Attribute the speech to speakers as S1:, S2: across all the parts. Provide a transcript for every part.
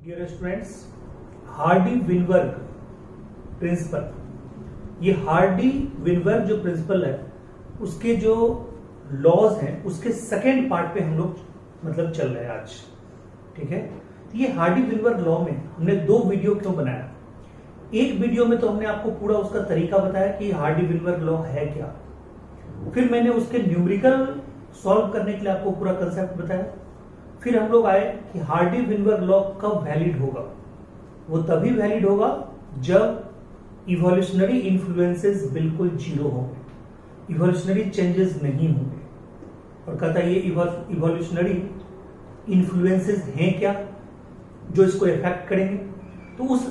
S1: Dear students, Hardy Weinberg principle, ये Hardy Weinberg जो principle है उसके जो लॉज हैं उसके सेकेंड पार्ट पे हम लोग मतलब चल रहे हैं आज। ठीक है, ये हार्डी विनबर्ग लॉ में हमने दो वीडियो क्यों बनाया। एक वीडियो में तो हमने आपको पूरा उसका तरीका बताया कि हार्डी विनबर्ग लॉ है क्या, फिर मैंने उसके न्यूमेरिकल सॉल्व करने के लिए आपको पूरा कंसेप्ट बताया। फिर हम लोग आए कि हार्डी विनबर्ग लॉ कब वैलिड होगा। वो तभी वैलिड होगा जब इवोल्यूशनरी इन्फ्लुएंसेस बिल्कुल जीरो होंगे, इवोल्यूशनरी चेंजेस नहीं होंगे। और कहता है ये इवोल्यूशनरी इन्फ्लुएंसेस हैं क्या जो इसको इफेक्ट करेंगे। तो उस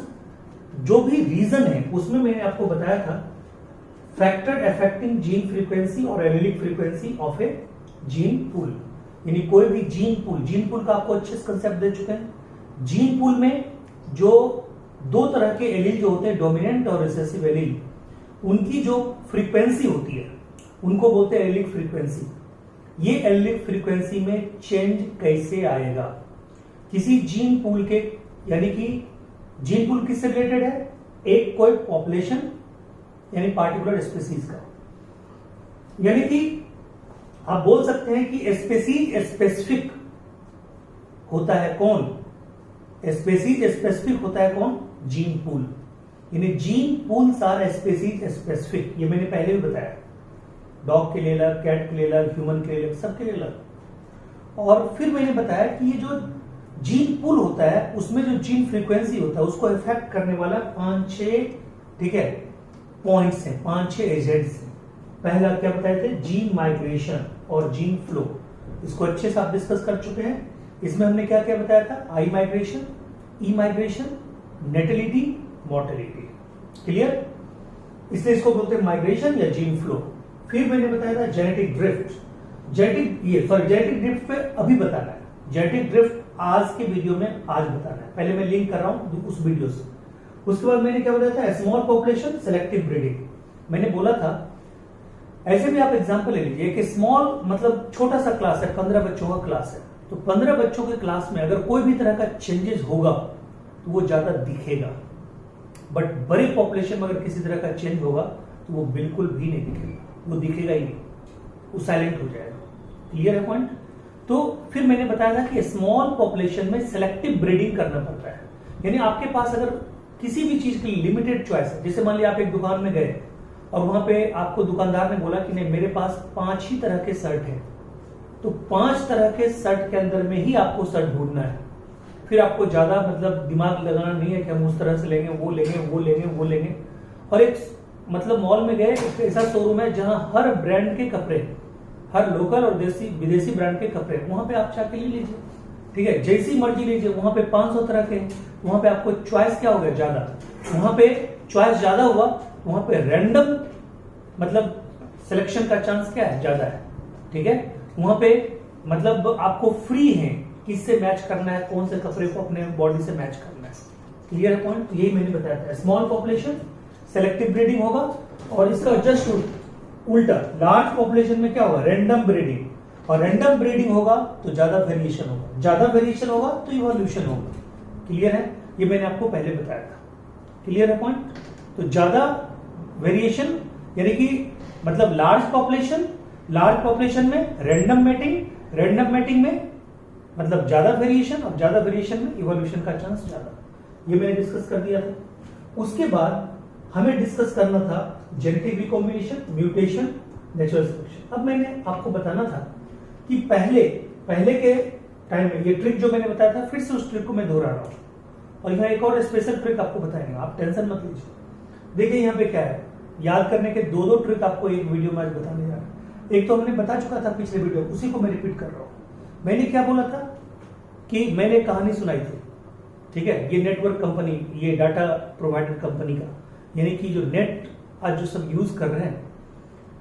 S1: जो भी रीजन है उसमें मैंने आपको बताया था फैक्टर अफेक्टिंग जीन फ्रीक्वेंसी और allylic frequency of A gene pool, यानी कोई भी जीन पूल का आपको अच्छे से कंसेप्ट दे चुके हैं। जीन पूल में जो दो तरह के एलील जो होते हैं, डोमिनेंट और रिसेसिव एलील, उनकी जो फ्रीक्वेंसी होती है उनको बोलते हैं एलिलिक फ्रीक्वेंसी। ये एलिलिक फ्रीक्वेंसी में चेंज कैसे आएगा किसी जीन पूल के, यानी कि जीन पूल किससे रिलेटेड है, एक कोई पॉपुलेशन यानी पार्टिकुलर स्पीसीज का, यानी कि आप बोल सकते हैं कि स्पेसीज स्पेसिफिक होता है कौन, स्पेसीज स्पेसिफिक होता है कौन, जीन पूल। यानी gene pools are species specific, ये मैंने पहले भी बताया। डॉग के लिए अलग, कैट के लिए अलग, ह्यूमन के लिए अलग, सबके लिए अलग। और फिर मैंने बताया कि ये जो जीन पूल होता है उसमें जो जीन फ्रीक्वेंसी होता है उसको इफेक्ट करने वाला 5-6 ठीक है पॉइंट्स हैं, 5-6 एजेंट्स हैं। पहला क्या बताए थे, जीन माइग्रेशन और जीन फ्लो, इसको अच्छे से आप डिस्कस कर चुके हैं। इसमें हमने क्या क्या बताया था, आई माइग्रेशन, ई माइग्रेशन, नेटिलिटी, मोर्टेलिटी। क्लियर, इसलिए इसको बोलते हैं माइग्रेशन या जीन फ्लो। फिर मैंने बताया था जेनेटिक ड्रिफ्ट, जेनेटिक ड्रिफ्ट पे अभी बताना है, जेनेटिक ड्रिफ्ट आज के वीडियो में आज बताना है। पहले मैं लिंक कर रहा हूं उस वीडियो से। उसके बाद मैंने क्या बताया था, स्मॉल पॉपुलेशन सेलेक्टिव ब्रीडिंग। मैंने बोला था ऐसे भी आप एग्जांपल ले लीजिए कि स्मॉल मतलब छोटा सा क्लास है, 15 बच्चों का क्लास है, तो 15 बच्चों के क्लास में अगर कोई भी तरह का चेंजेस होगा तो वो ज्यादा दिखेगा। बट बड़े पॉपुलेशन में अगर किसी तरह का चेंज होगा तो वो बिल्कुल भी नहीं दिखेगा, वो दिखेगा ही नहीं, वो साइलेंट हो जाएगा। क्लियर है पॉइंट। तो फिर मैंने बताया था कि स्मॉल पॉपुलेशन में सेलेक्टिव ब्रीडिंग करना पड़ता है, यानी आपके पास अगर किसी भी चीज की लिमिटेड चॉइस है, जैसे मान लिया आप एक दुकान में गए और वहां पे आपको दुकानदार ने बोला कि नहीं मेरे पास 5 ही तरह के शर्ट हैं, तो 5 तरह के शर्ट के अंदर में ही आपको शर्ट ढूंढना है। फिर आपको ज्यादा मतलब दिमाग लगाना नहीं है कि हम उस तरह से लेंगे, वो लेंगे, वो लेंगे, वो लेंगे। और एक मतलब मॉल में गए, एक ऐसा शोरूम है जहां हर ब्रांड के कपड़े, हर लोकल और देसी विदेशी ब्रांड के कपड़े, वहां पे आप जाके ले लीजिए। ठीक है, जैसी मर्जी लीजिए, वहां पे 500 तरह के, वहां पे आपको चॉइस क्या हो गया, ज्यादा। वहां पे चॉइस ज्यादा हुआ, वहां पे रैंडम मतलब सिलेक्शन का चांस क्या है, ज्यादा है। ठीक है, वहां पे मतलब आपको फ्री है किससे मैच करना है, कौन से कपड़े को अपने बॉडी से मैच करना है। क्लियर है पॉइंट, यही मैंने बताया था। स्मॉल पॉपुलेशन सेलेक्टिव ब्रीडिंग होगा, और इसका जस्ट उल्टा लार्ज पॉपुलेशन में क्या होगा, रैंडम ब्रीडिंग। और रैंडम ब्रीडिंग होगा तो ज्यादा वेरिएशन होगा, ज्यादा वेरिएशन होगा तो इवोल्यूशन होगा। क्लियर है, ये मैंने आपको पहले बताया था। क्लियर है पॉइंट। तो ज्यादा वेरिएशन यानी कि मतलब लार्ज पॉपुलेशन में रैंडम मैटिंग में मतलब ज्यादा वेरिएशन, और ज्यादा वेरिएशन में इवोल्यूशन का चांस ज्यादा। ये मैंने डिस्कस कर दिया था। उसके बाद हमें डिस्कस करना था genetic recombination, mutation, natural selection. अब मैंने आपको बताना था कि पहले के टाइम में ये ट्रिक जो मैंने बताया था, फिर से उस ट्रिक को मैं दोहरा रहा हूं, और यहाँ एक और स्पेशल ट्रिक आपको बताएंगे, आप टेंशन मत लीजिए। देखिए यहाँ पे क्या है, याद करने के दो ट्रिक आपको एक वीडियो में आज बताने जा रहा है। एक तो हमने बता चुका था पिछले वीडियो, उसी को मैं रिपीट कर रहा हूं। मैंने क्या बोला था कि मैंने कहानी सुनाई थी, ठीक है, ये नेटवर्क कंपनी, ये डाटा प्रोवाइडर कंपनी का, यानी कि जो नेट आज जो सब यूज कर रहे हैं,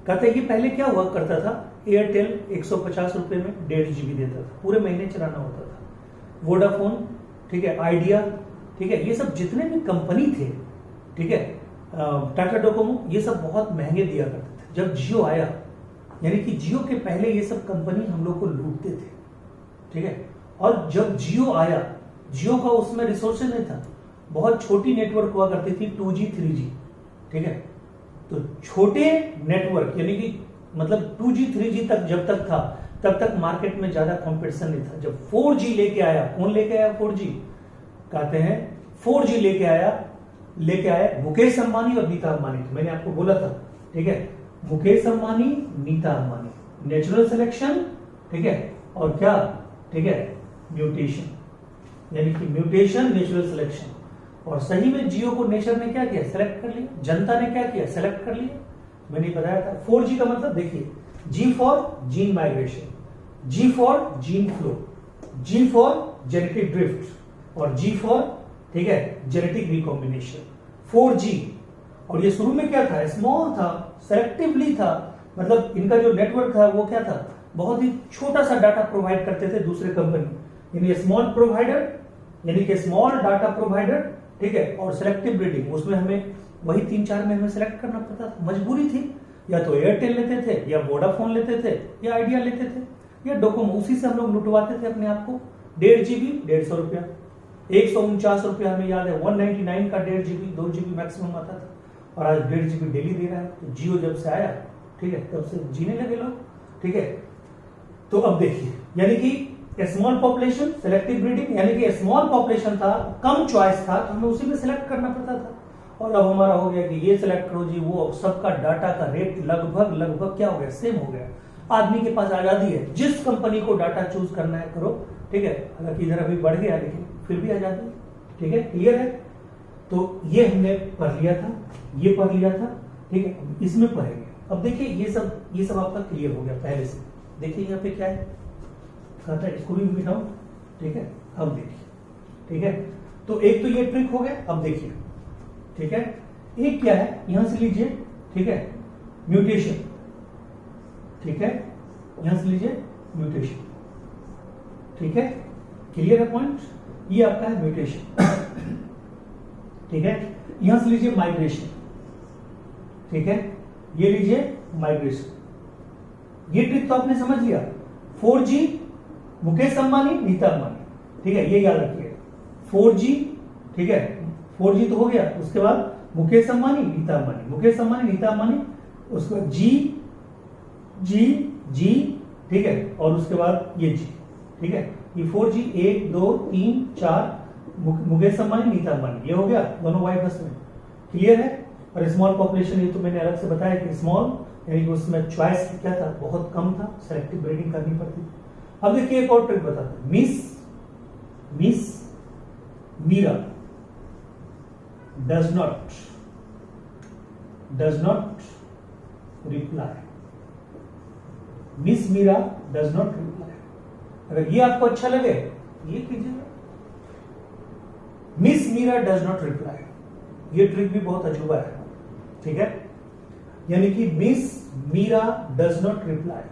S1: कहते हैं कि पहले क्या हुआ करता था, एयरटेल 150 रुपए में 1.5 GB देता था, पूरे महीने चलाना होता था। वोडाफोन, ठीक है, आइडिया, ठीक है, ये सब जितने भी कंपनी थे, ठीक है, टाटा डोकोमो, ये सब बहुत महंगे दिया करते थे। जब जियो आया, यानी कि जियो के पहले ये सब कंपनी हम लोग को लूटते थे। ठीक है, और जब जियो आया जियो का उसमें रिसोर्सेज नहीं था, बहुत छोटी नेटवर्क हुआ करती थी 2G 3G, ठीक है। तो छोटे नेटवर्क यानी कि मतलब 2G 3G तक जब तक था तब तक मार्केट में ज्यादा कंपटीशन नहीं था। जब 4G लेके आया, कौन लेके आया 4G? कहते हैं 4G लेके आया मुकेश अंबानी और नीता अंबानी। मैंने आपको बोला था, ठीक है, मुकेश अंबानी, नीता अंबानी, नेचुरल सिलेक्शन, ठीक है, और क्या, ठीक है, म्यूटेशन, यानी कि म्यूटेशन, नेचुरल सिलेक्शन। और सही में जियो को नेचर ने क्या किया? सेलेक्ट कर लिया। जनता ने क्या किया? सेलेक्ट कर लिया। मैंने बताया था 4G का मतलब देखिए, G for gene migration, G for gene flow, G for genetic drift और G फॉर, ठीक है, जेनेटिक रिकॉम्बिनेशन। 4G। और ये शुरू में क्या था? स्मॉल था, सेलेक्टिवली था, मतलब इनका जो नेटवर्क था वो क्या था? बहुत ही छोटा सा डाटा प्रोवाइड करते थे दूसरे कंपनी, यानी स्मॉल प्रोवाइडर, यानी कि स्मॉल डाटा प्रोवाइडर, ठीक है, और सिलेक्टिव ब्रीडिंग। उसमें हमें वही 3-4 में हमें सेलेक्ट करना पड़ता था, मजबूरी थी। या तो एयरटेल लेते थे, या वोडाफोन लेते थे, या आइडिया लेते थे, या डोकोमो। उसी से हम लोग लुटवाते थे अपने आप को। 1.5 GB 150 रुपया, 149 रुपया, हमें याद है 199 का 1.5 GB, 2 GB मैक्सिमम आता था, और आज 1.5 GB डेली दे रहा है। तो जियो जब से आया, ठीक है, तब से जीने लगे लोग, ठीक है। तो अब देखिए, यानी कि स्मॉल पॉपुलेशन, सिलेक्टिव ब्रीडिंग, यानी कि स्मॉल पॉपुलेशन था, कम चॉइस था, तो हमें उसी में सिलेक्ट करना पड़ता था। और अब हमारा हो गया कि ये सिलेक्ट करो जी, वो सबका डाटा का रेट लगभग क्या हो गया? सेम हो गया। आदमी के पास आजादी है, जिस कंपनी को डाटा चूज करना है करो, ठीक है। हालांकि इधर अभी बढ़ गया, लेकिन फिर भी आजादी है, ठीक है, क्लियर है। तो ये हमने पढ़ लिया था, ये पढ़ लिया था, ठीक है, इसमें पढ़ेंगे। अब देखिए ये सब आपका क्लियर हो गया पहले से। देखिए यहाँ पे क्या है, कहता है इसको भी मिटाओ, ठीक है। अब देखिए, ठीक है, तो एक तो ये ट्रिक हो गया। अब देखिए, ठीक है, एक क्या है, यहां से लीजिए, ठीक है, म्यूटेशन, ठीक है, यहां से लीजिए म्यूटेशन, ठीक है, क्लियर है पॉइंट। ये आपका है म्यूटेशन, ठीक है। यहां से लीजिए माइग्रेशन, ठीक है, ये लीजिए माइग्रेशन। ये ट्रिक तो आपने समझ लिया। 4G मुकेश अंबानी, नीता अंबानी, ठीक है, ये याद रखिए। 4G, ठीक है, 4G तो हो गया, उसके बाद मुकेश अंबानी, नीता अंबानी, मुकेश अंबानी, नीता अंबानी, उसके बाद जी, ठीक है, और उसके बाद ये G, ठीक है। ये 4G 1 2 3 4 मुकेश अंबानी, नीता अंबानी, ये हो गया, दोनों वाई बस में, क्लियर है। और स्मॉल पॉपुलेशन, ये तो मैंने अलग से बताया कि स्मॉल यानी कि उसमें चॉइस क्या था? बहुत कम था, सेलेक्टिव ब्रीडिंग करनी पड़ती। अब देखिए एक और ट्रिक बताता हूं। Miss Meera does not reply, miss Meera does not reply. अगर ये आपको अच्छा लगे ये कीजिएगा, miss Meera does not reply. ये ट्रिक भी बहुत अजूबा है, ठीक है, यानी कि miss Meera does not reply.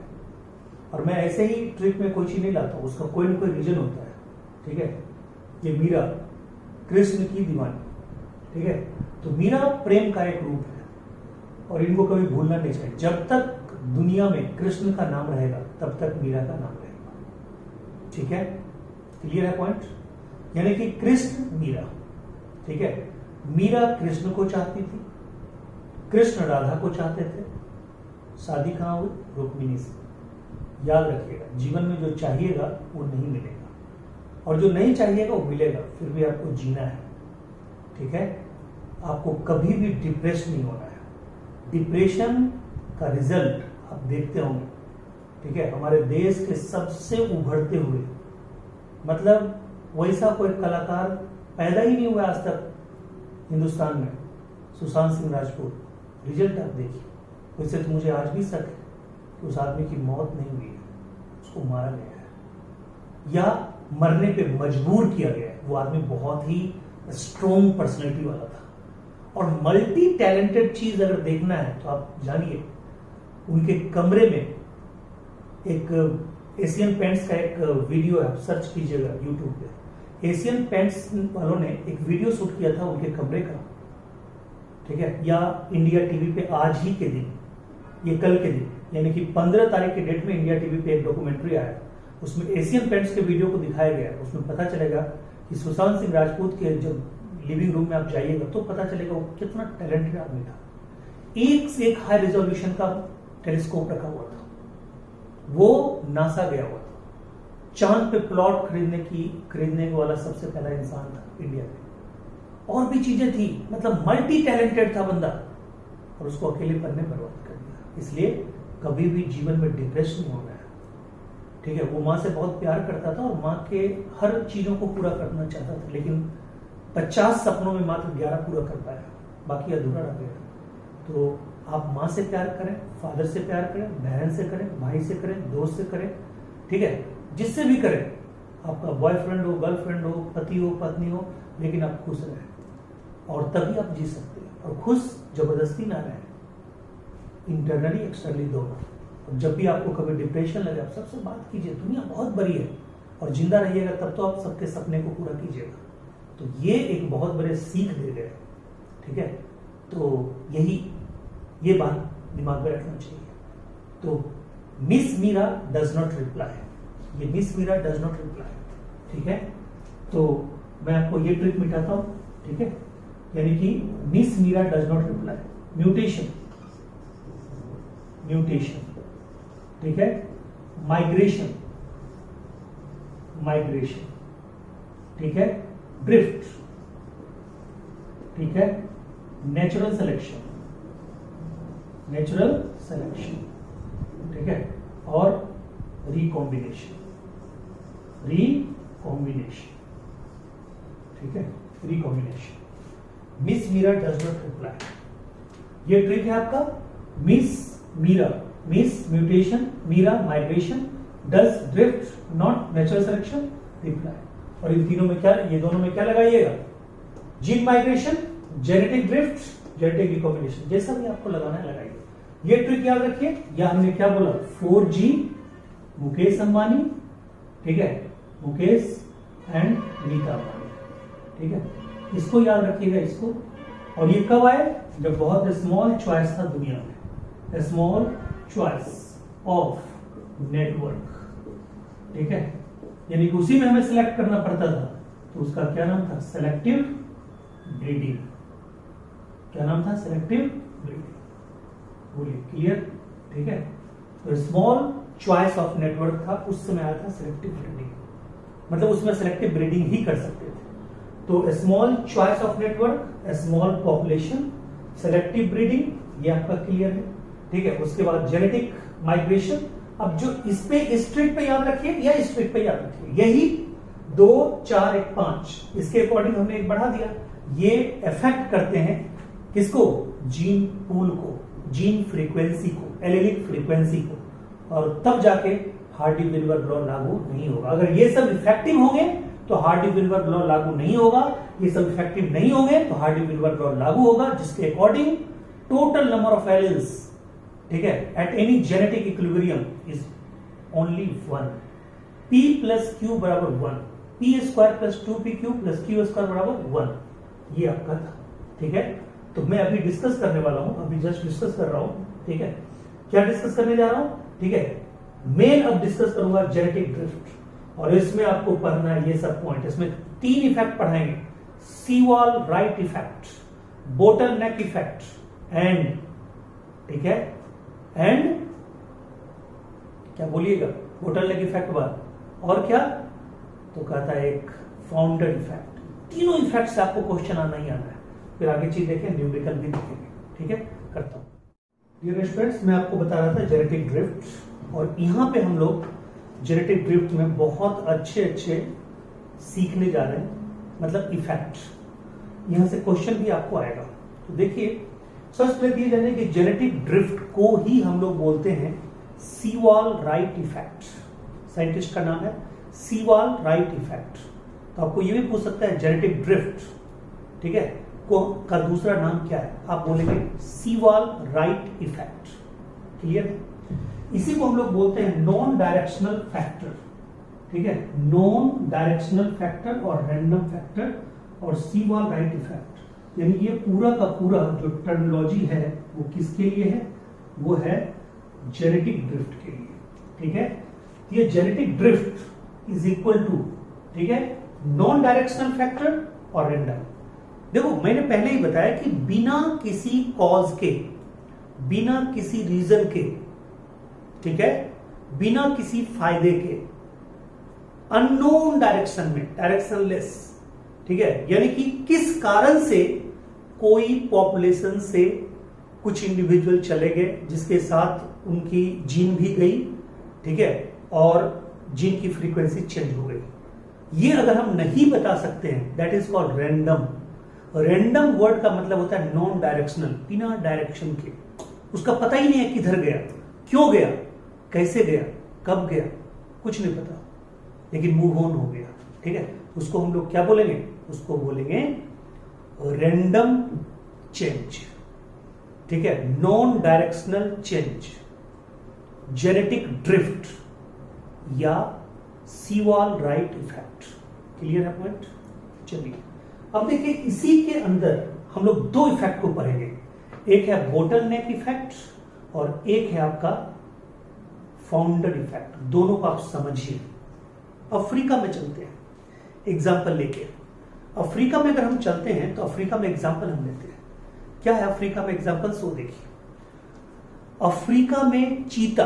S1: और मैं ऐसे ही ट्रिक में कोई चीज नहीं लाता, उसका कोई ना कोई रीजन होता है, ठीक है। ये मीरा कृष्ण की दीवानी, ठीक है, तो मीरा प्रेम का एक रूप है और इनको कभी भूलना नहीं चाहिए। जब तक दुनिया में कृष्ण का नाम रहेगा तब तक मीरा का नाम रहेगा, ठीक है, क्लियर है पॉइंट। यानी कि कृष्ण मीरा, ठीक है, मीरा कृष्ण को चाहती थी, कृष्ण राधा को चाहते थे। शादी कहां हुई? रुक्मिणी से। याद रखिएगा, जीवन में जो चाहिएगा वो नहीं मिलेगा, और जो नहीं चाहिएगा वो मिलेगा। फिर भी आपको जीना है, ठीक है। आपको कभी भी डिप्रेस नहीं होना है। डिप्रेशन का रिजल्ट आप देखते होंगे, ठीक है। हमारे देश के सबसे उभरते हुए, मतलब वैसा कोई कलाकार पैदा ही नहीं हुआ आज तक हिंदुस्तान में, सुशांत सिंह राजपूत। रिजल्ट आप देखिए। वैसे तो मुझे आज भी शक है कि उस आदमी की मौत नहीं हुई है, उसको मारा गया है या मरने पे मजबूर किया गया है। वो आदमी बहुत ही स्ट्रॉन्ग पर्सनैलिटी वाला था और मल्टी टैलेंटेड चीज अगर देखना है तो आप जानिए, उनके कमरे में एक एशियन पेंट्स का एक वीडियो है, आप सर्च कीजिएगा यूट्यूब पे। एशियन पेंट्स वालों ने एक वीडियो शूट किया था उनके कमरे का, ठीक है, या इंडिया टीवी पे आज ही के दिन, ये कल के दिन, यानी कि 15 तारीख के डेट में इंडिया टीवी पे एक डॉक्यूमेंट्री आया, उसमें एशियन पेंट्स के वीडियो को दिखाया गया। उसमें पता चलेगा कि सुशांत सिंह राजपूत के जब लिविंग रूम में आप जाइएगा तो पता चलेगा वो कितना टैलेंटेड आदमी था। एक से एक हाई रिजोल्यूशन का टेलीस्कोप रखा हुआ था, वो नासा गया हुआ था, चांद पे प्लॉट खरीदने वाला सबसे पहला इंसान था इंडिया में, और भी चीजें थी, मतलब मल्टी टैलेंटेड था बंदा, और उसको अकेलेपन ने बर्बाद कर दिया। इसलिए कभी भी जीवन में डिप्रेस नहीं होना है, ठीक है। वो माँ से बहुत प्यार करता था और माँ के हर चीजों को पूरा करना चाहता था, लेकिन 50 सपनों में मात्र 11 पूरा कर पाया, बाकी अधूरा रह गया। तो आप माँ से प्यार करें, फादर से प्यार करें, बहन से करें, भाई से करें, दोस्त से करें, ठीक है, जिससे भी करें, आपका बॉयफ्रेंड हो, गर्लफ्रेंड हो, पति हो, पत्नी हो, लेकिन आप खुश रहें और तभी आप जी सकते हैं। और खुश जबरदस्ती ना रहें, इंटरनली एक्सटर्नली दोनों। और जब भी आपको कभी डिप्रेशन लगे, आप सबसे बात कीजिए, दुनिया बहुत बड़ी है और जिंदा रहिएगा तब तो आप सबके सपने को पूरा कीजिएगा। तो ये एक बहुत बड़े सीख दे गए, ठीक है। तो ये बात दिमाग में रखना चाहिए। तो miss Meera does not reply, ये miss Meera does not reply, ठीक है। तो मैं आपको ये ट्रिक मिटाता हूं, ठीक है, यानी कि miss Meera does not reply, mutation, ठीक है, माइग्रेशन, ठीक है, ड्रिफ्ट, ठीक है, नेचुरल सिलेक्शन, ठीक है, और रिकॉम्बिनेशन, ठीक है, recombination. Miss Meera does not reply, ये ट्रिक है आपका। Miss Meera, miss mutation, Meera migration, does drift, not natural selection, reply. और इन तीनों में क्या, ये दोनों में क्या लगाइएगा, gene migration, genetic drift, genetic recombination, जैसा भी आपको लगाना है लगाइए। ये ट्रिक याद रखिए। या हमने क्या बोला, 4G, मुकेश अंबानी, ठीक है, मुकेश एंड नीता अंबानी, ठीक है, इसको याद रखिएगा, इसको। और ये कब आए, जब बहुत स्मॉल चॉइस था दुनिया में, स्मॉल चॉइस ऑफ नेटवर्क, ठीक है, यानी कि उसी में हमें सिलेक्ट करना पड़ता था। तो उसका क्या नाम था, सेलेक्टिव ब्रीडिंग। क्या नाम था, सेलेक्टिव ब्रीडिंग। बोलिए, क्लियर, ठीक है। तो स्मॉल चॉइस ऑफ नेटवर्क था, उस समय आया था सेलेक्टिव ब्रीडिंग, मतलब उसमें सेलेक्टिव ब्रीडिंग ही कर सकते थे। तो small choice of network, small population, selective breeding, ये आपका क्लियर है, ठीक है। उसके बाद जेनेटिक माइग्रेशन। अब जो इस ट्रिक पे याद रखिए या इस ट्रिक पे याद रखिए, यही 2 4 1 5, इसके अकॉर्डिंग हमने एक बढ़ा दिया। ये इफेक्ट करते हैं किसको, जीन पूल को, जीन फ्रीक्वेंसी को, एलेलिक फ्रीक्वेंसी को, और तब जाके हार्डी-विल्बर लॉ लागू नहीं होगा। अगर ये सब इफेक्टिव होंगे तो हार्डी-विल्बर लॉ लागू नहीं होगा, ये सब इफेक्टिव नहीं होंगे तो हार्डी-विल्बर लॉ लागू होगा, जिसके according total number of alleles, ठीक है, at any genetic equilibrium is only 1, P plus Q बराबर 1, P square plus 2PQ plus Q square बराबर 1, ये आपका था, ठीक है। तो मैं अभी डिस्कस करने वाला हूं, अभी जस्ट डिस्कस कर रहा हूं, ठीक है। क्या डिस्कस करने जा रहा हूं, ठीक है, मेन अब डिस्कस करूंगा जेनेटिक ड्रिफ्ट, और इसमें आपको पढ़ना है ये सब पॉइंट। इसमें 3 इफेक्ट पढ़ाएंगे, Sewall Wright effect, bottle neck effect and, ठीक है, एंड क्या बोलिएगा, बोटल नेक इफेक्ट बाद और क्या, तो कहता है एक फाउंडर इफेक्ट। तीनों इफेक्ट से आपको क्वेश्चन आना ही आना है, फिर आगे चीज देखें, न्यूमेरिकल भी देखेंगे, ठीक है, करता हूं। डियर स्टूडेंट्स, मैं आपको बता रहा था जेनेटिक ड्रिफ्ट, और यहां पे हम लोग जेनेटिक ड्रिफ्ट में बहुत अच्छे सीखने जा रहे हैं, मतलब इफेक्ट। यहां से क्वेश्चन भी आपको आएगा। तो देखिए, सबसे पहले दिए जाने कि जेनेटिक ड्रिफ्ट को ही हम लोग बोलते हैं सीवाल राइट इफेक्ट। साइंटिस्ट का नाम है सीवाल राइट इफेक्ट। तो आपको ये भी पूछ सकता है जेनेटिक ड्रिफ्ट, ठीक है, का दूसरा नाम क्या है, आप बोलेंगे सीवाल राइट इफेक्ट, क्लियर है। इसी को हम लोग बोलते हैं नॉन डायरेक्शनल फैक्टर, ठीक है, नॉन डायरेक्शनल फैक्टर और रैंडम फैक्टर और सीवाल राइट इफेक्ट। यानी ये पूरा का पूरा जो टर्मिनोलॉजी है वो किसके लिए है, वो है जेनेटिक ड्रिफ्ट के लिए, ठीक है। ये genetic drift is equal to, ठीक है, नॉन डायरेक्शनल फैक्टर और रैंडम। देखो मैंने पहले ही बताया कि बिना किसी कॉज के, बिना किसी रीजन के, ठीक है, बिना किसी फायदे के, अननोन डायरेक्शन में, डायरेक्शनलेस, ठीक है, यानी कि किस कारण से कोई पॉपुलेशन से कुछ इंडिविजुअल चले गए जिसके साथ उनकी जीन भी गई, ठीक है, और जीन की फ्रीक्वेंसी चेंज हो गई, ये अगर हम नहीं बता सकते हैं, that is called random. Random word का मतलब होता है नॉन डायरेक्शनल, बिना डायरेक्शन के, उसका पता ही नहीं है किधर गया, क्यों गया, कैसे गया, कब गया, कुछ नहीं पता, लेकिन मूव ऑन हो गया, ठीक है। उसको हम लोग क्या बोलेंगे, उसको बोलेंगे रैंडम चेंज, ठीक है, non directional change, genetic drift या सीवाल राइट इफेक्ट। क्लियर है पॉइंट? चलिए अब देखिए, इसी के अंदर हम लोग दो इफेक्ट को पढ़ेंगे, एक है बोटल नेक इफेक्ट और एक है आपका फाउंडर इफेक्ट। दोनों को आप समझिए। अफ्रीका में चलते हैं एग्जाम्पल लेके। अफ्रीका में अगर हम चलते हैं तो अफ्रीका में एग्जाम्पल हम लेते हैं, क्या है अफ्रीका में एग्जाम्पल, सो देखिए। अफ्रीका में चीता,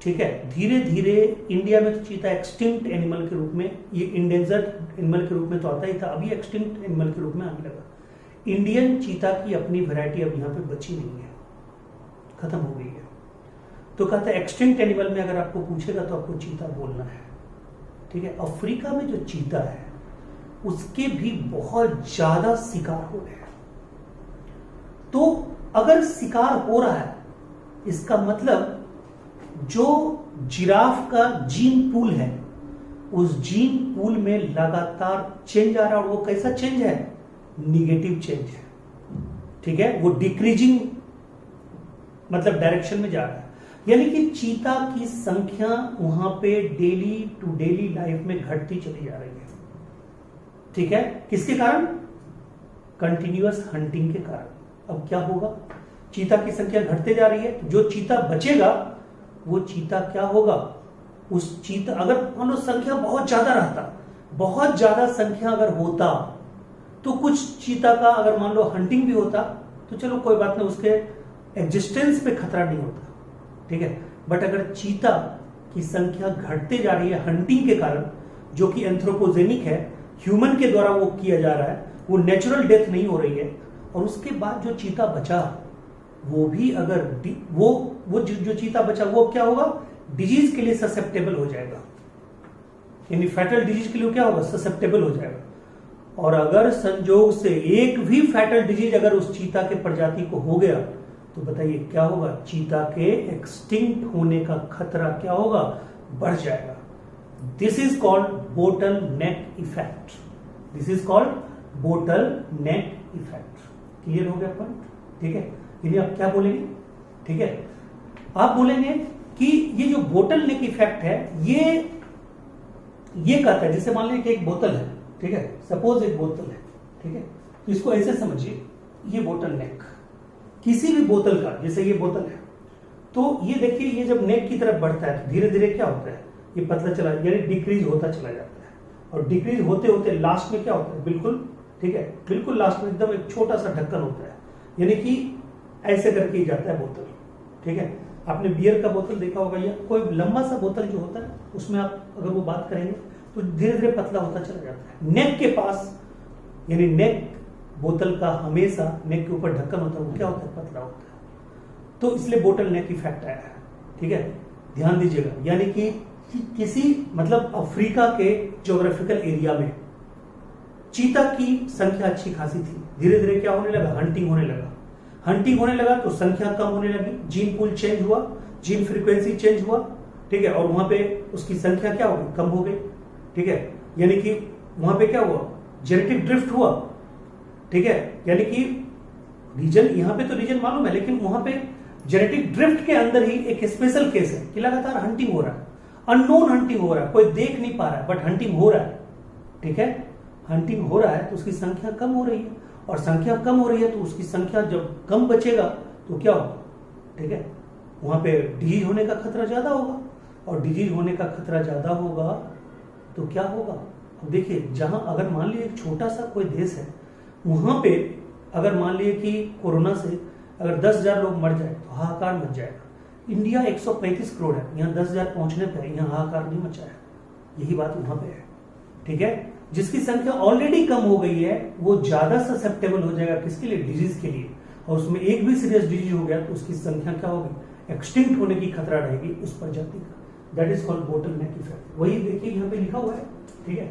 S1: ठीक है, धीरे धीरे इंडिया में तो चीता एक्सटिंक्ट एनिमल के रूप में, ये इंडेंजर्ड एनिमल के रूप में तो आता ही था, अभी एक्सटिंक्ट एनिमल के रूप में आने लगा। इंडियन चीता की अपनी वैरायटी अब यहां पे बची नहीं है, खत्म हो गई है। तो कहता है एक्सटिंक्ट एनिमल में अगर आपको पूछेगा तो आपको चीता बोलना है, ठीक है। अफ्रीका में जो चीता है उसके भी बहुत ज्यादा शिकार हो रहे हैं। तो अगर शिकार हो रहा है, इसका मतलब जो जिराफ का जीन पूल है, उस जीन पूल में लगातार चेंज आ रहा है, और वो कैसा चेंज है, निगेटिव चेंज है, ठीक है, वो डिक्रीजिंग मतलब डायरेक्शन में जा रहा है। यानी कि चीता की संख्या वहां पे डेली टू डेली लाइफ में घटती चली जा रही है, ठीक है, किसके कारण, कंटिन्यूअस हंटिंग के कारण। अब क्या होगा, चीता की संख्या घटते जा रही है, जो चीता बचेगा वो चीता क्या होगा, उस चीता, अगर मान लो संख्या बहुत ज्यादा रहता, बहुत ज्यादा संख्या अगर होता तो कुछ चीता का अगर मान लो हंटिंग भी होता तो चलो कोई बात नहीं, उसके एग्जिस्टेंस पे खतरा नहीं होता, ठीक है। बट अगर चीता की संख्या घटते जा रही है हंटिंग के कारण, जो कि एंथ्रोपोजेनिक है, ह्यूमन के द्वारा वो किया जा रहा है, वो नेचुरल डेथ नहीं हो रही है, और उसके बाद जो चीता बचा वो भी अगर वो जो चीता बचा वो क्या होगा, डिजीज के लिए ससेप्टेबल हो जाएगा, यानी फैटल डिजीज के लिए क्या होगा, ससेप्टेबल हो जाएगा। और अगर संजोग से एक भी फैटल डिजीज अगर उस चीता के प्रजाति को हो गया तो बताइए क्या होगा, चीता के एक्सटिंक्ट होने का खतरा क्या होगा, बढ़ जाएगा। This is called bottle neck effect, this is called bottle neck effect. Clear हो गया पॉइंट, ठीक है। यानी आप क्या बोलेंगे, ठीक है, आप बोलेंगे कि ये जो बोटल नेक इफेक्ट है, ये कहता है, जैसे मान लीजिए कि एक बोतल है, ठीक है, सपोज एक बोतल है, ठीक है, तो इसको ऐसे समझिए, ये बोतल नेक, किसी भी बोतल का, जैसे ये बोतल है, तो ये देखिए, ये जब नेक की तरफ बढ़ता है तो धीरे धीरे क्या होता है, ये पतला चला, यानी डिक्रीज होता चला जाता है, और डिक्रीज होते होते लास्ट में क्या होता है, बिल्कुल, ठीक है, बिल्कुल लास्ट में एकदम एक छोटा सा ढक्कन होता है, यानी कि ऐसे करके ही जाता है बोतल, ठीक है। आपने बियर का बोतल देखा होगा, या कोई लंबा सा बोतल जो होता है, उसमें आप अगर वो बात करेंगे तो धीरे धीरे पतला होता चला जाता है। नेक के पास, यानी नेक बोतल का हमेशा नेक के ऊपर ढक्कन होता है, वो क्या होता है, पतला होता है। तो इसलिए बोतल नेक इफेक्ट आया है, ठीक है, ध्यान दीजिएगा। यानी कि किसी मतलब अफ्रीका के ज्योग्राफिकल एरिया में चीता की संख्या अच्छी खासी थी, धीरे धीरे क्या होने लगा, हंटिंग होने लगा, हंटिंग होने लगा तो संख्या कम होने लगी, जीन पूल चेंज हुआ, जीन फ्रीक्वेंसी चेंज हुआ, ठीक है, और वहां पे उसकी संख्या क्या हो गई, कम हो गई, ठीक है। यानी कि वहां पे क्या हुआ, जेनेटिक ड्रिफ्ट हुआ, ठीक है, यानी कि रीजन, यहां पे तो रीजन मालूम है, लेकिन वहां पे जेनेटिक ड्रिफ्ट के अंदर ही एक स्पेशल केस है कि लगातार हंटिंग हो रहा है, अननोन हंटिंग हो रहा है, कोई देख नहीं पा रहा है, बट हंटिंग हो रहा है, ठीक है, हंटिंग हो रहा है तो उसकी संख्या कम हो रही है, और संख्या कम हो रही है तो उसकी संख्या जब कम बचेगा तो क्या होगा, ठीक है, वहां पे डिजीज होने का खतरा ज्यादा होगा, और डिजीज होने का खतरा ज्यादा होगा तो क्या होगा, देखिए, जहां अगर मान लीजिए एक छोटा सा कोई देश है, वहां पे अगर मान लीजिए कि कोरोना से अगर 10,000 लोग मर जाए तो हाहाकार मच जाएगा। इंडिया 135 करोड़ है, यहाँ 10,000 पहुंचने पर यहाँ हाहाकार नहीं मचा है। यही बात वहां पे है, ठीक है। जिसकी संख्या ऑलरेडी कम हो गई है वो ज्यादा ससेप्टेबल हो जाएगा किसके लिए, डिजीज के लिए, और उसमें एक भी सीरियस डिजीज हो गया तो उसकी संख्या क्या होगी, एक्सटिंक्ट होने की खतरा रहेगी उस प्रजाति का। That is called bottleneck effect. वही देखिए यहाँ पे लिखा हुआ है, ठीक है।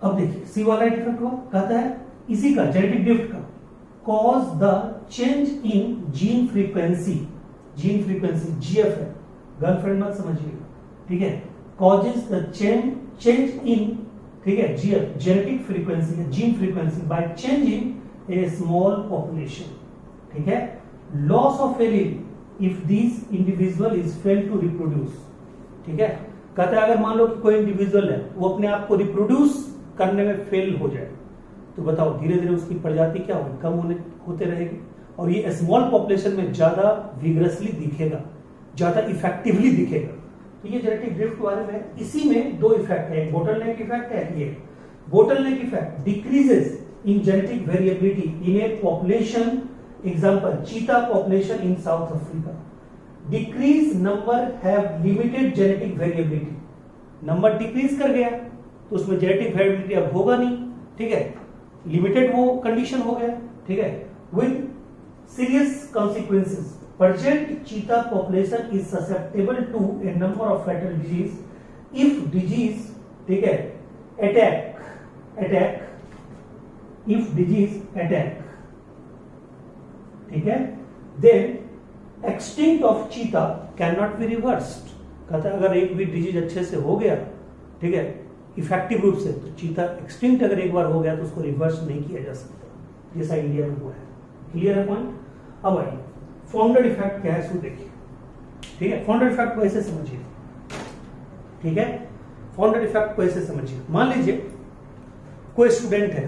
S1: अब देखिए सी वाला इफेक्ट हुआ, कहता है इसी का जेनेटिक ड्रिफ्ट का cause the change in gene frequency, gene frequency GF है, गर्लफ्रेंड मत समझिएगा, ठीक है। कॉजेज द चेंज इन, ठीक है, GF genetic frequency, gene frequency by changing a small population, ठीक है। Loss of allele if this individual is fail to reproduce, ठीक है। कहते हैं अगर मान लो कि कोई इंडिविजुअल है वो अपने आप को रिप्रोड्यूस करने में फेल हो जाए तो बताओ धीरे धीरे उसकी प्रजाति क्या होगी, कम होते रहेगी, और ये स्मॉल पॉपुलेशन में ज्यादा विग्रसली दिखेगा, ज्यादा इफेक्टिवली दिखेगा। तो ये जेनेटिक ड्रिफ्ट बारे में, इसी में दो इफेक्ट है, एक बोटलनेक इफेक्ट है। ये bottleneck effect decreases in genetic variability in a population, example cheetah population in South Africa. Decrease number have limited genetic variability, number decrease कर गया तो उसमें जेनेटिक वेरिएबिलिटी अब होगा नहीं, ठीक है, लिमिटेड वो कंडीशन हो गया, ठीक है। With serious consequences, present cheetah population is susceptible to a number of fatal disease if disease, ठीक है, attack if disease attack, ठीक है, then extinct of cheetah cannot be reversed। कहता है अगर एक भी डिजीज अच्छे से हो गया, ठीक है, इफेक्टिव रूप से, तो चीता एक्सटिंक्ट अगर एक बार हो गया तो उसको रिवर्स नहीं किया जा सकता, जैसा इंडिया में हुआ है। क्लियर है पॉइंट। अब आइए फाउंडर इफेक्ट क्या है इसको देखिए, ठीक है। फाउंडर इफेक्ट को ऐसे समझिए, ठीक है। फाउंडर इफेक्ट को ऐसे समझिए, मान लीजिए कोई स्टूडेंट है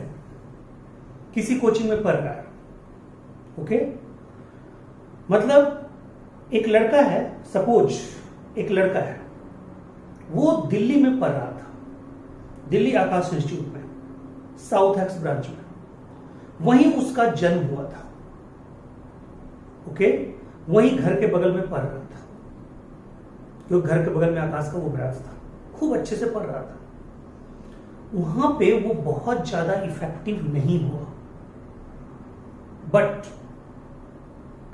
S1: किसी कोचिंग में पढ़ रहा है, ओके, मतलब एक लड़का है, सपोज एक लड़का है, वो दिल्ली में पढ़ रहा था, दिल्ली आकाश इंस्टीट्यूट में, साउथ एक्स ब्रांच में, वहीं उसका जन्म हुआ था, ओके, वहीं घर के बगल में पढ़ रहा था, क्योंकि घर के बगल में आकाश का वो ब्रांच था, खूब अच्छे से पढ़ रहा था। वहां पे वो बहुत ज्यादा इफेक्टिव नहीं हुआ, बट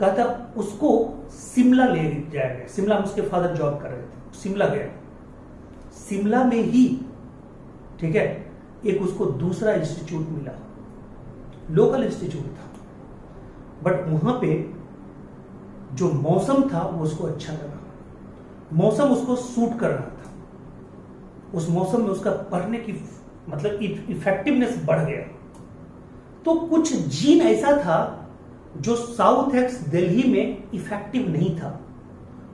S1: कहता उसको शिमला ले जाया गया, शिमला में उसके फादर जॉब कर रहे थे, शिमला गया, शिमला में ही, ठीक है, एक उसको दूसरा इंस्टीट्यूट मिला, लोकल इंस्टीट्यूट था, बट वहां पे जो मौसम था वो उसको अच्छा लगा, मौसम उसको सूट कर रहा था, उस मौसम में उसका पढ़ने की मतलब इफेक्टिवनेस बढ़ गया। तो कुछ जीन ऐसा था जो साउथ एक्स दिल्ली में इफेक्टिव नहीं था,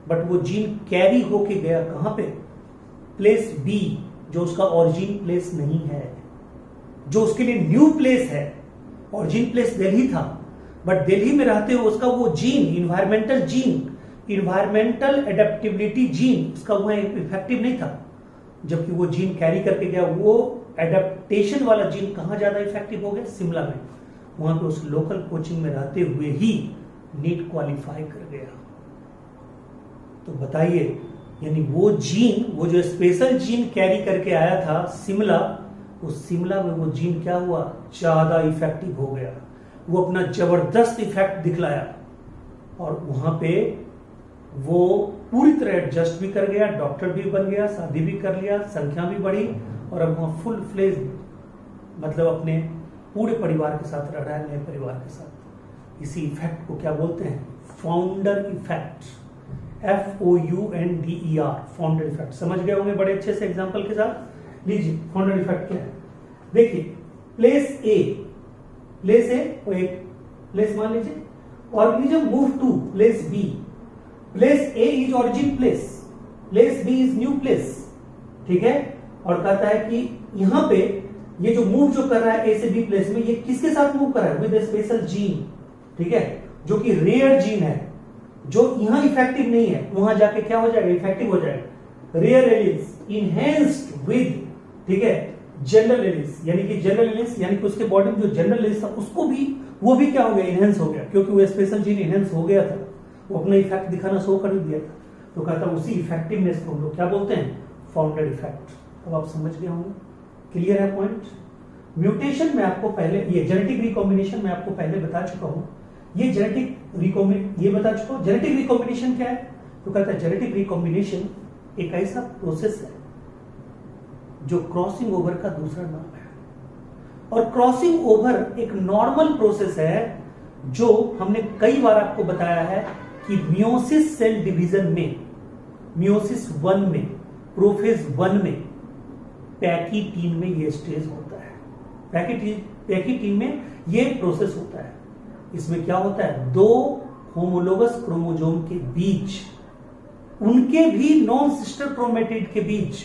S1: बट वो जीन कैरी होके गया कहां पे, प्लेस बी, जो उसका ओरिजिन प्लेस नहीं है, जो उसके लिए न्यू प्लेस है। ओरिजिन प्लेस दिल्ली था, बट दिल्ली में रहते हुए उसका वो जीन, इन्वायरमेंटल एडेप्टेबिलिटी जीन, उसका वो इफेक्टिव नहीं था, जबकि वो जीन कैरी करके गया, वो एडेप्टेशन वाला जीन कहां ज्यादा इफेक्टिव हो गया, शिमला में। वहां पे उस लोकल कोचिंग में रहते हुए ही नीट क्वालिफाई कर गया। तो बताइए, यानी वो जीन, वो जो स्पेशल जीन कैरी करके आया था शिमला, उस शिमला में वो जीन क्या हुआ, ज्यादा इफेक्टिव हो गया, वो अपना जबरदस्त इफेक्ट दिखलाया, और वहां पे वो पूरी तरह एडजस्ट भी कर गया, डॉक्टर भी बन गया, शादी भी कर लिया, संख्या भी बढ़ी, और अब वहां फुल फ्लेज मतलब अपने पूरे परिवार के साथ रह रहा है, नए परिवार के साथ। इसी इफेक्ट को क्या बोलते हैं, founder effect, FOUNDER, founder effect. समझ गए होंगे बड़े अच्छे से एग्जांपल के साथ। लीजिए फाउंडर इफेक्ट क्या है, देखिए प्लेस ए और एक प्लेस मान लीजिए, organism move to place B, place A is origin place, place B is new place, ठीक है। और कहता है कि यहां पे ये जो मूव जो कर रहा है ए से बी प्लेस में, ये किसके साथ मूव कर रहा है, विद ए स्पेशल जीन, ठीक है, जो कि रेयर जीन है, जो यहां इफेक्टिव नहीं है, वहां जाके क्या हो जाएगा, इफेक्टिव हो जाएगा। रेयर एलील्स इनहेंस्ड विद, ठीक है, जनरल इलिस, यानी कि जनरल इलिस यानी कि उसके बॉडी में जो जनरल इलिस था उसको भी, वो भी क्या हो गया, इनहेंस हो गया, क्योंकि वो स्पेशल जीन इनहेंस हो गया था, वो अपना इफेक्ट दिखाना शो कर दिया था। तो कहता है उसी इफेक्टिवनेस को हम लोग क्या बोलते हैं, फाउंडेड इफेक्ट। अब आप समझ गए होंगे, क्लियर है पॉइंट। म्यूटेशन में आपको पहले, ये जेनेटिक रिकॉम्बिनेशन में आपको पहले बता चुका हूं, ये जेनेटिक ये बता चुका हूं। जेनेटिक रिकॉम्बिनेशन क्या है, तो कहता है जेनेटिक रिकॉम्बिनेशन एक ऐसा प्रोसेस है जो क्रॉसिंग ओवर का दूसरा नाम है। और क्रॉसिंग ओवर एक नॉर्मल प्रोसेस है जो हमने कई बार आपको बताया है कि मियोसिस सेल डिवीजन में, मियोसिस 1 में, प्रोफेज 1 में, पैकीटीन में ये स्टेज होता है। पैकीटीन में ये प्रोसेस होता है। इसमें क्या होता है, दो होमोलोगस क्रोमोसोम के बीच, उनके भी नॉन सिस्टर क्रोमेटिड के बीच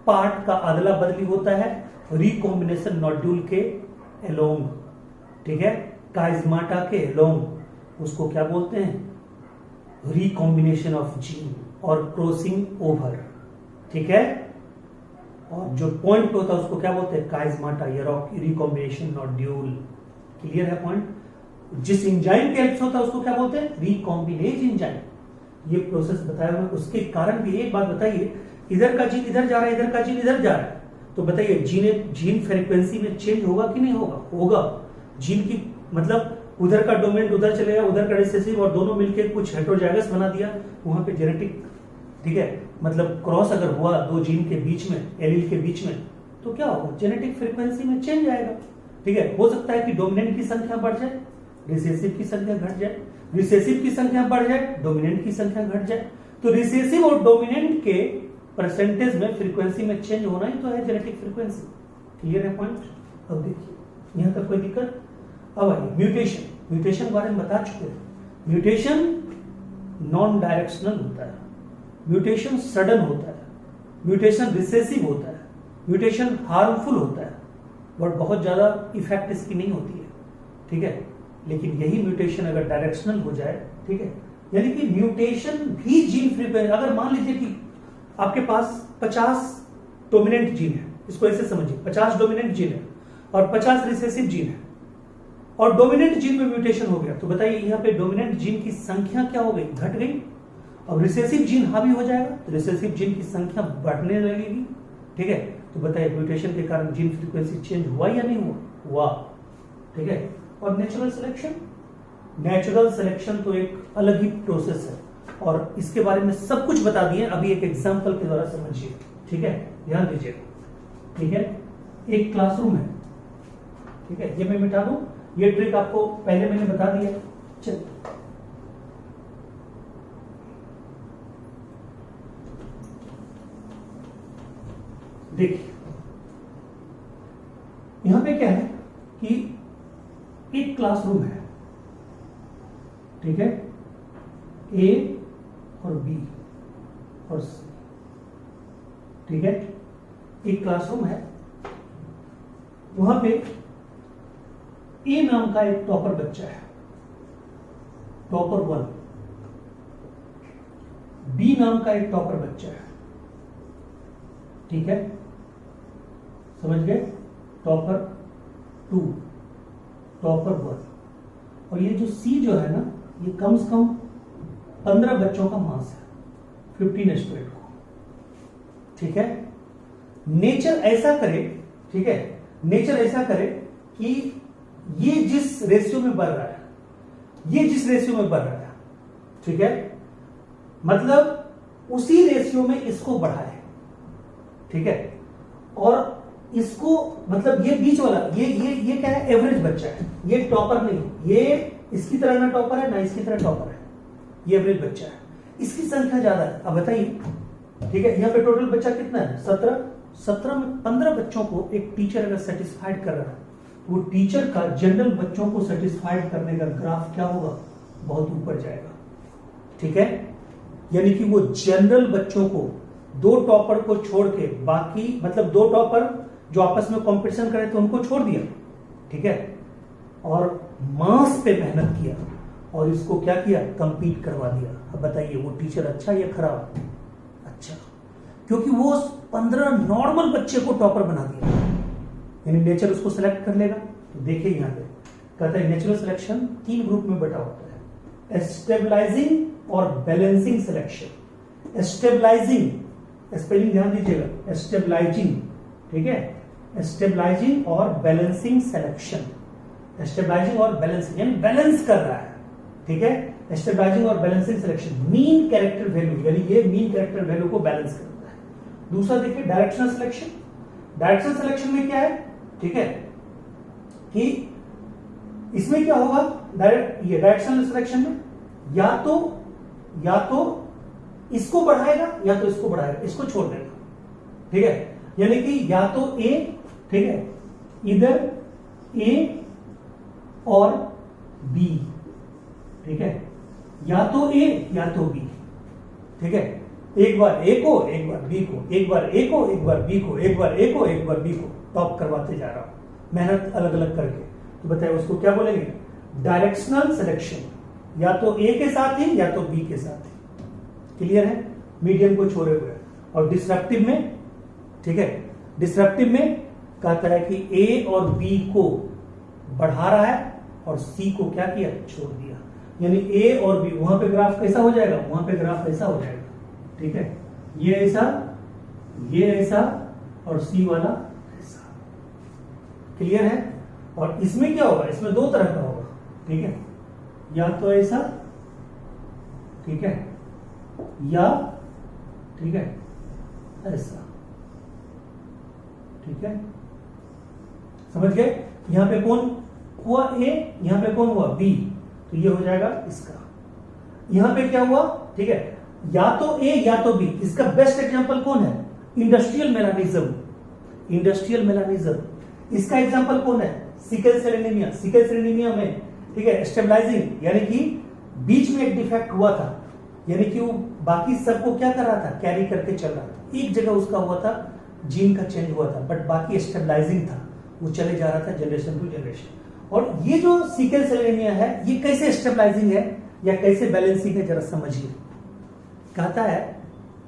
S1: पार्ट का अदला बदली होता है रिकॉम्बिनेशन नोड्यूल के एलोंग, ठीक है, काइजमाटा के एलोंग। उसको क्या बोलते हैं, रिकॉम्बिनेशन ऑफ जीन और क्रॉसिंग ओवर, ठीक है। और जो पॉइंट पे होता है उसको क्या बोलते हैं, काइजमाटा या रिकॉम्बिनेशन नोड्यूल। क्लियर है पॉइंट। जिस एंजाइम के हेल्प से होता है उसको क्या बोलते हैं, रिकॉम्बिनेज एंजाइम। ये प्रोसेस बताया हुआ, उसके कारण भी एक बात बताइए, इधर का जीन इधर जा रहा है, इधर का जीन इधर जा रहा है, तो बताइए जीन फ्रीक्वेंसी में चेंज होगा कि नहीं होगा, होगा। जीन की मतलब उधर का डोमेन उधर चलेगा, उधर का रिसेसिव, और दोनों मिलकर कुछ हेटेरोजाइगस बना दिया, वहां पे जेनेटिक, ठीक है, मतलब क्रॉस अगर हुआ दो जीन के बीच में, एलील के बीच में, तो क्या होगा, जेनेटिक फ्रीक्वेंसी में चेंज आएगा, ठीक है। हो सकता है कि डोमिनेंट की संख्या बढ़ जाए, रिसेसिव की संख्या घट जाए, रिसेसिव की संख्या बढ़ जाए, डोमिनेंट की संख्या घट जाए। तो रिसेसिव और डोमिनेंट के परसेंटेज में फ्रीक्वेंसी में चेंज होना ही तो है जेनेटिक फ्रीक्वेंसी। क्लियर है पॉइंट। अब देखिए यहां तक कोई दिक्कत। अब आइए म्यूटेशन, म्यूटेशन के बारे में बता चुके हैं। म्यूटेशन नॉन डायरेक्शनल होता है, म्यूटेशन सडन होता है, म्यूटेशन रिसेसिव होता है, म्यूटेशन हार्मफुल होता है, बट बहुत ज्यादा इफेक्ट इसकी नहीं होती है, ठीक है। लेकिन यही म्यूटेशन अगर डायरेक्शनल हो जाए, ठीक है, यानी कि म्यूटेशन भी जीन फ्रीक्वेंसी, अगर मान लीजिए कि आपके पास 50 डोमिनेंट जीन है, इसको ऐसे समझिए, 50 डोमिनेंट जीन है और 50 रिसेसिव जीन है, और डोमिनेंट जीन में म्यूटेशन हो गया, तो बताइए यहां पे डोमिनेंट जीन की संख्या क्या हो गई, घट गई। अब रिसेसिव जीन हावी हो जाएगा तो रिसेसिव जीन की संख्या बढ़ने लगेगी, ठीक है। तो बताइए म्यूटेशन के कारण जीन फ्रीक्वेंसी चेंज हुआ या नहीं हुआ, हुआ, ठीक है। और नेचुरल सिलेक्शन, नेचुरल सिलेक्शन तो एक अलग ही प्रोसेस है, और इसके बारे में सब कुछ बता दिए, अभी एक एग्जांपल के द्वारा समझिए, ठीक है, ध्यान दीजिएगा, ठीक है। एक क्लासरूम है, ठीक है, ये मैं मिटा दूं, ये ट्रिक आपको पहले मैंने बता दिया। चलिए देखिए यहां पे क्या है कि एक क्लासरूम है, ठीक है, ए और बी और सी, ठीक है, एक क्लासरूम है, वहां पे ए नाम का एक टॉपर बच्चा है, टॉपर 1, बी नाम का एक टॉपर बच्चा है, ठीक है, समझ गए, टॉपर 2, टॉपर 1, और ये जो सी जो है ना, ये कम से कम 15 बच्चों का मास है, 15 स्क्वायर को, ठीक है। नेचर ऐसा करे, ठीक है, नेचर ऐसा करे कि ये जिस रेशियो में बढ़ रहा है, ये जिस रेशियो में बढ़ रहा है, ठीक है, मतलब उसी रेशियो में इसको बढ़ाए, ठीक है। और इसको मतलब ये बीच वाला, ये क्या है, एवरेज बच्चा है, ये टॉपर नहीं, ये इसकी तरह ना टॉपर है ना इसकी तरह टॉपर है, ये एवरेज बच्चा है, इसकी संख्या ज्यादा है। अब बताइए, ठीक है, यहां पे टोटल बच्चा कितना है, 17 में 15 बच्चों को एक टीचर अगर सेटिस्फाइड कर रहा है, वो टीचर का जनरल बच्चों को सेटिस्फाइड करने का ग्राफ क्या होगा, बहुत ऊपर जाएगा, ठीक है। यानी कि वो जनरल बच्चों को, दो टॉपर को छोड़ के बाकी, मतलब दो टॉपर जो आपस में कंपटीशन करे थे उनको छोड़ दिया, ठीक है, और मास पे मेहनत किया और इसको क्या किया, कंपीट करवा दिया। अब बताइए वो टीचर अच्छा या खराब, अच्छा, क्योंकि वो 15 नॉर्मल बच्चे को टॉपर बना दिया, यानी नेचर उसको सेलेक्ट कर लेगा। तो देखिए यहाँ पे कहता है नेचुरल सिलेक्शन 3 ग्रुप में बटा होता है, स्टेबलाइजिंग और बैलेंसिंग सिलेक्शन। स्टेबलाइजिंग, स्पेलिंग ध्यान दीजिएगा, स्टेबलाइजिंग, ठीक है, स्टेबलाइजिंग और बैलेंसिंग सिलेक्शन। स्टेबलाइजिंग और बैलेंसिंग यानी बैलेंस कर रहा है, ठीक है। स्टेबलाइजिंग और balancing selection, mean character value यानी ये मीन कैरेक्टर वैल्यू को बैलेंस करता है। दूसरा देखिए डायरेक्शनल सिलेक्शन। डायरेक्शनल सिलेक्शन में क्या है, ठीक है, कि इसमें क्या होगा, ये डायरेक्शनल सिलेक्शन में या तो इसको बढ़ाएगा या तो इसको बढ़ाएगा, इसको छोड़ देगा, ठीक है। यानी कि या तो ए, ठीक है, इधर ए और बी, ठीक है, या तो ए या तो बी, ठीक है। एक बार ए को, एक बार बी को, एक बार ए को, एक बार बी को, एक बार ए को, एक बार बी को टॉप करवाते जा रहा हूं, मेहनत अलग अलग करके। तो बताइए उसको क्या बोलेंगे, डायरेक्शनल सिलेक्शन, या तो ए के साथ ही या तो बी के साथ ही। क्लियर है, मीडियम को छोड़े हुए। और डिसरप्टिव में, ठीक है, डिसरप्टिव में कहता है कि ए और बी को बढ़ा रहा है और सी को क्या किया, छोड़ दिया। यानी ए और बी, वहां पे ग्राफ कैसा हो जाएगा, वहां पे ग्राफ ऐसा हो जाएगा, ठीक है, ये ऐसा और सी वाला ऐसा। क्लियर है। और इसमें क्या होगा, इसमें 2 तरह का होगा, ठीक है, या तो ऐसा, ठीक है, या ठीक है ऐसा, ठीक है, समझ गए। यहां पे कौन हुआ ए, यहां पे कौन हुआ बी, तो ये हो जाएगा इसका। यहां पे क्या हुआ, ठीक है, या तो ए या तो बी। इसका बेस्ट एग्जांपल कौन है, इंडस्ट्रियल मेलानिज्म। इंडस्ट्रियल मेलानिज्म इसका एग्जांपल कौन है, sickle cell anaemia. Sickle cell anaemia में, ठीक है, स्टेबलाइजिंग यानी कि बीच में एक डिफेक्ट हुआ था, यानी कि वो बाकी सबको क्या कर रहा था, कैरी करके चल रहा था। एक जगह उसका हुआ था, जीन का चेंज हुआ था, बट बाकी स्टेबलाइजिंग था, वो चले जा रहा था जनरेशन टू जनरेशन। और ये जो सिकल सेल एनीमिया है, ये कैसे स्टेबलाइजिंग है या कैसे बैलेंसिंग है, जरा समझिए। कहता है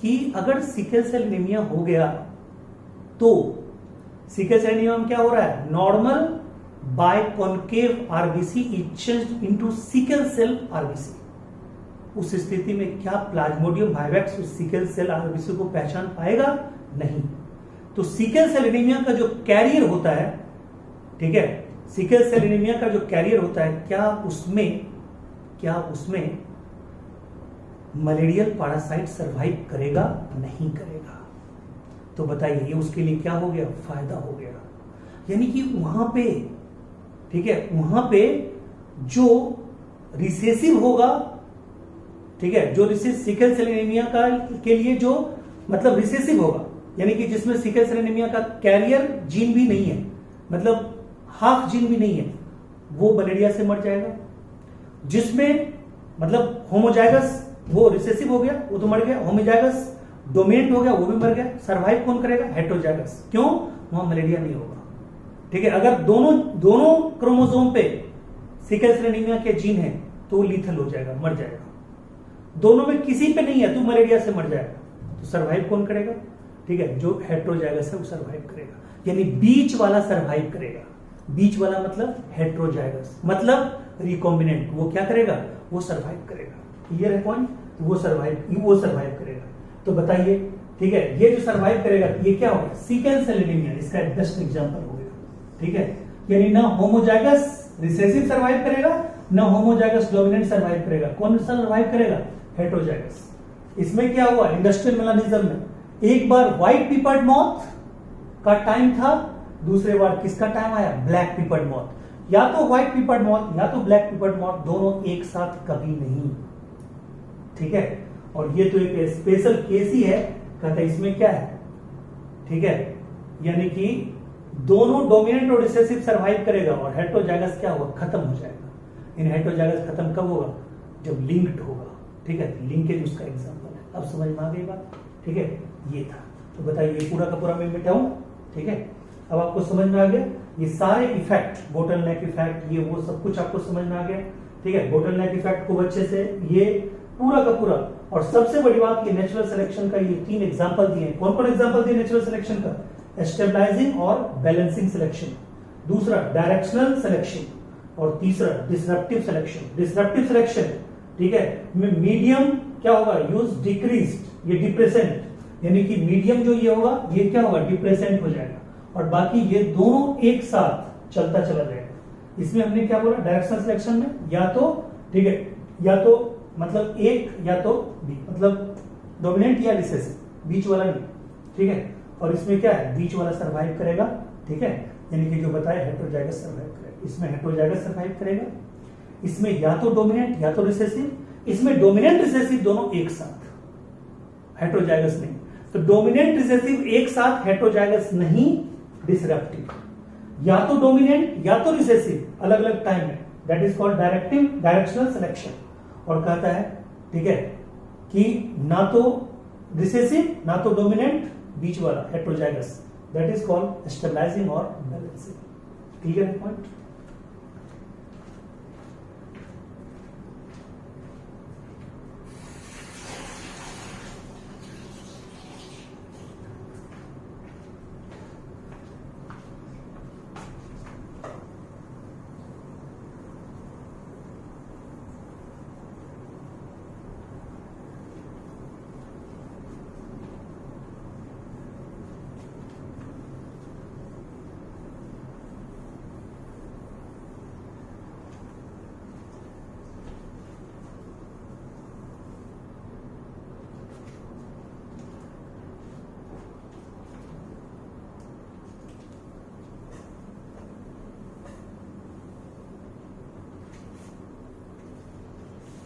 S1: कि अगर सिकल सेल एनीमिया हो गया तो सिकल सेल एनीमिया में क्या हो रहा है, normal biconcave RBC is changed into sickle cell RBC. उस स्थिति में क्या प्लाज्मोडियम वाइवेक्स उस सिकल सेल आरबीसी को पहचान पाएगा, नहीं। तो सिकल सेल एनीमिया का जो कैरियर होता है, ठीक है, सिकल सेल एनीमिया का जो कैरियर होता है, क्या उसमें मलेरियल पैरासाइट सरवाइव करेगा, नहीं करेगा। तो बताइए ये उसके लिए क्या हो गया, फायदा हो गया। यानी कि वहां पे, ठीक है, वहां पे जो रिसेसिव होगा, ठीक है, जो सिकल सेल एनीमिया का के लिए जो मतलब रिसेसिव होगा, यानी कि जिसमें सिकल सेल एनीमिया का कैरियर जीन भी नहीं है, मतलब हाफ जीन भी नहीं है, वो मलेरिया से मर जाएगा। जिसमें मतलब होमोजाइगस, वो रिसेसिव हो गया, वो तो मर गया। होमोजाइगस डोमिनेंट हो गया, वो भी मर गया। सर्वाइव कौन करेगा, हेटेरोजाइगस। क्यों, वहां मलेरिया नहीं होगा, ठीक है। अगर दोनों क्रोमोसोम पे सिकल सेल एनीमिया के जीन है तो वो लीथल हो जाएगा, मर जाएगा। दोनों में किसी पे नहीं है तो मलेरिया से मर जाएगा। तो सर्वाइव कौन करेगा, ठीक है, जो हेटेरोजाइगस है वो सर्वाइव करेगा, यानी बीच वाला सर्वाइव करेगा। बीच वाला मतलब हेटेरोजाइगस, मतलब रिकॉम्बिनेंट, वो क्या करेगा, वो सर्वाइव करेगा। क्लियर है पॉइंट, वो सर्वाइव करेगा। तो बताइए, ठीक है, ये जो सर्वाइव करेगा ये क्या होगा, सिकल सेल एनीमिया, इसका बेस्ट एग्जांपल हो गया, ठीक है। यानी ना होमोजाइगस रिसेसिव सर्वाइव करेगा, ना होमोजाइगस डोमिनेंट सर्वाइव करेगा। कौन सर्वाइव करेगा, हेटेरोजाइगस। इसमें क्या हुआ, इंडस्ट्रियल मेलानिज्म में एक बार व्हाइट पिपर्ड मॉथ का टाइम था, दूसरे बार किसका टाइम आया, ब्लैक पिपर्ड मॉथ। या तो व्हाइट पिपर्ड मॉथ या तो ब्लैक पिपर्ड मॉथ, दोनों एक साथ कभी नहीं, ठीक है। और ये तो एक स्पेशल केस ही है, कहता है इसमें क्या है, ठीक है, यानी कि दोनों डोमिनेंट और रिसेसिव सर्वाइव करेगा और हेटेरोजाइगस क्या होगा, खत्म हो जाएगा। इन हेटेरोजाइगस खत्म कब होगा, जब लिंक्ड होगा, ठीक है। लिंकेज उसका एग्जांपल है। अब समझ में आ गई बात, ठीक है। ये था, तो बताइए पूरा का पूरा मैं मिटाऊं, ठीक है। अब आपको समझ में आ गया ये सारे इफेक्ट, बोटल नेक इफेक्ट, ये वो सब कुछ आपको समझ में आ गया, ठीक है। बोटल नेक इफेक्ट को अच्छे से ये पूरा का पूरा। और सबसे बड़ी बात, ये नेचुरल सिलेक्शन का ये 3 एग्जांपल दिए। कौन कौन एग्जांपल दिए नेचुरल सिलेक्शन का, स्टेबलाइजिंग और बैलेंसिंग सिलेक्शन, दूसरा डायरेक्शनल सिलेक्शन, और तीसरा डिसरप्टिव सिलेक्शन। डिसरप्टिव सिलेक्शन, ठीक है, मीडियम क्या होगा, यूज डिक्रीज्ड, ये डिप्रेसेंट, यानी कि मीडियम जो ये होगा ये क्या होगा, डिप्रेसेंट हो जाएगा, और बाकी ये दोनों एक साथ चलता चला जाएगा। इसमें हमने क्या बोला, डायरेक्शनल सिलेक्शन में या तो, ठीक है, या तो मतलब एक या तो बी, मतलब डोमिनेंट या रिसेसिव, बीच वाला नहीं, ठीक है। और इसमें क्या है, बीच वाला सर्वाइव करेगा, ठीक है, यानी कि जो बताया हेटेरोजाइगस सर्वाइव करेगा, इसमें हेटेरोजाइगस सर्वाइव करेगा, इसमें या तो डोमिनेंट या तो रिसेसिव, इसमें डोमिनेंट रिसेसिव दोनों एक साथ, हेटेरोजाइगस नहीं। तो डोमिनेंट रिसेसिव एक साथ, हेटेरोजाइगस नहीं, डिसरप्टिव, या तो डोमिनेंट या तो रिसेसिव अलग अलग टाइम में, that is called directional selection. और कहता है, ठीक है, कि ना तो रिसेसिव ना तो डोमिनेंट, बीच वाला heterozygous, that is called stabilising और बैलेंसिंग। क्लियर है पॉइंट?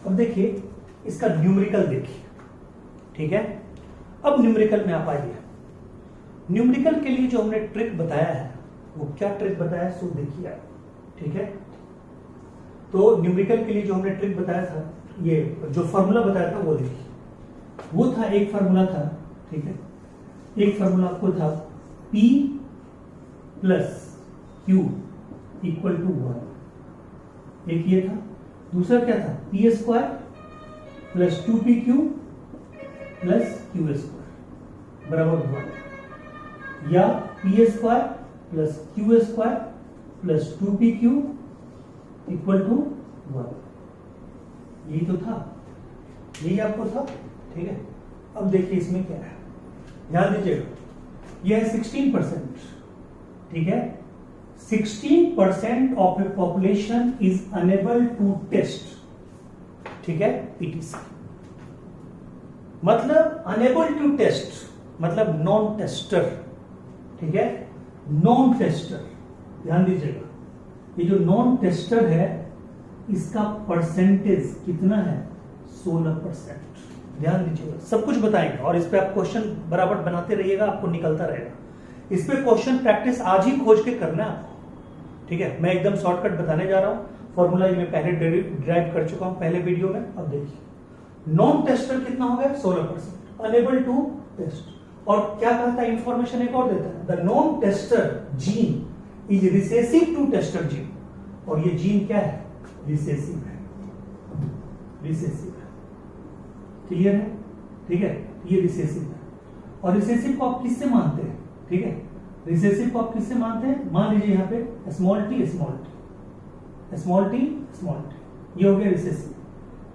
S1: अब देखिए इसका न्यूमेरिकल देखिए, ठीक है। अब न्यूमेरिकल में आप आइए, न्यूमेरिकल के लिए जो हमने ट्रिक बताया है वो क्या ट्रिक बताया है, सो देखिए आप, ठीक है। तो न्यूमेरिकल के लिए जो हमने ट्रिक बताया था, ये जो फॉर्मूला बताया था वो देखिए, वो था एक फॉर्मूला था, ठीक है, एक फॉर्मूला आपको था P plus Q equal to 1, एक ये था। दूसरा क्या था, P square plus 2PQ plus Q square बराबर 1, या P square plus Q square plus 2PQ equal to 1, यही तो था, यही आपको था, ठीक है। अब देखिए इसमें क्या है, ध्यान दीजिएगा, यह है 16%, ठीक है। 16% of a population is unable to test, ठीक है, पीटीसी, मतलब अनेबल टू टेस्ट मतलब नॉन टेस्टर, ठीक है, नॉन टेस्टर। ध्यान दीजिएगा, ये जो नॉन टेस्टर है इसका परसेंटेज कितना है, 16%। ध्यान दीजिएगा, सब कुछ बताएंगे और इस पे आप क्वेश्चन बराबर बनाते रहिएगा, आपको निकलता रहेगा। इस पे क्वेश्चन प्रैक्टिस आज ही खोज के करना है, ठीक है। मैं एकदम शॉर्टकट बताने जा रहा हूं, फॉर्मूला मैं पहले ड्राइव कर चुका हूं पहले वीडियो में। अब देखिए नॉन टेस्टर कितना हो गया, 16%, अनेबल टू टेस्ट। और क्या कहता है, इंफॉर्मेशन एक और देता है, the non tester gene is recessive to tester gene, और ये जीन क्या है, रिसेसिव है, रिसेसिव है, क्लियर है, ठीक है, ये रिसेसिव है। और रिसेसिव को आप किससे मानते हैं, ठीक है, रिसेसिव को आप किससे मानते हैं, मान लीजिए यहाँ पे small T small T small T small T, ये हो गया रिसेसिव।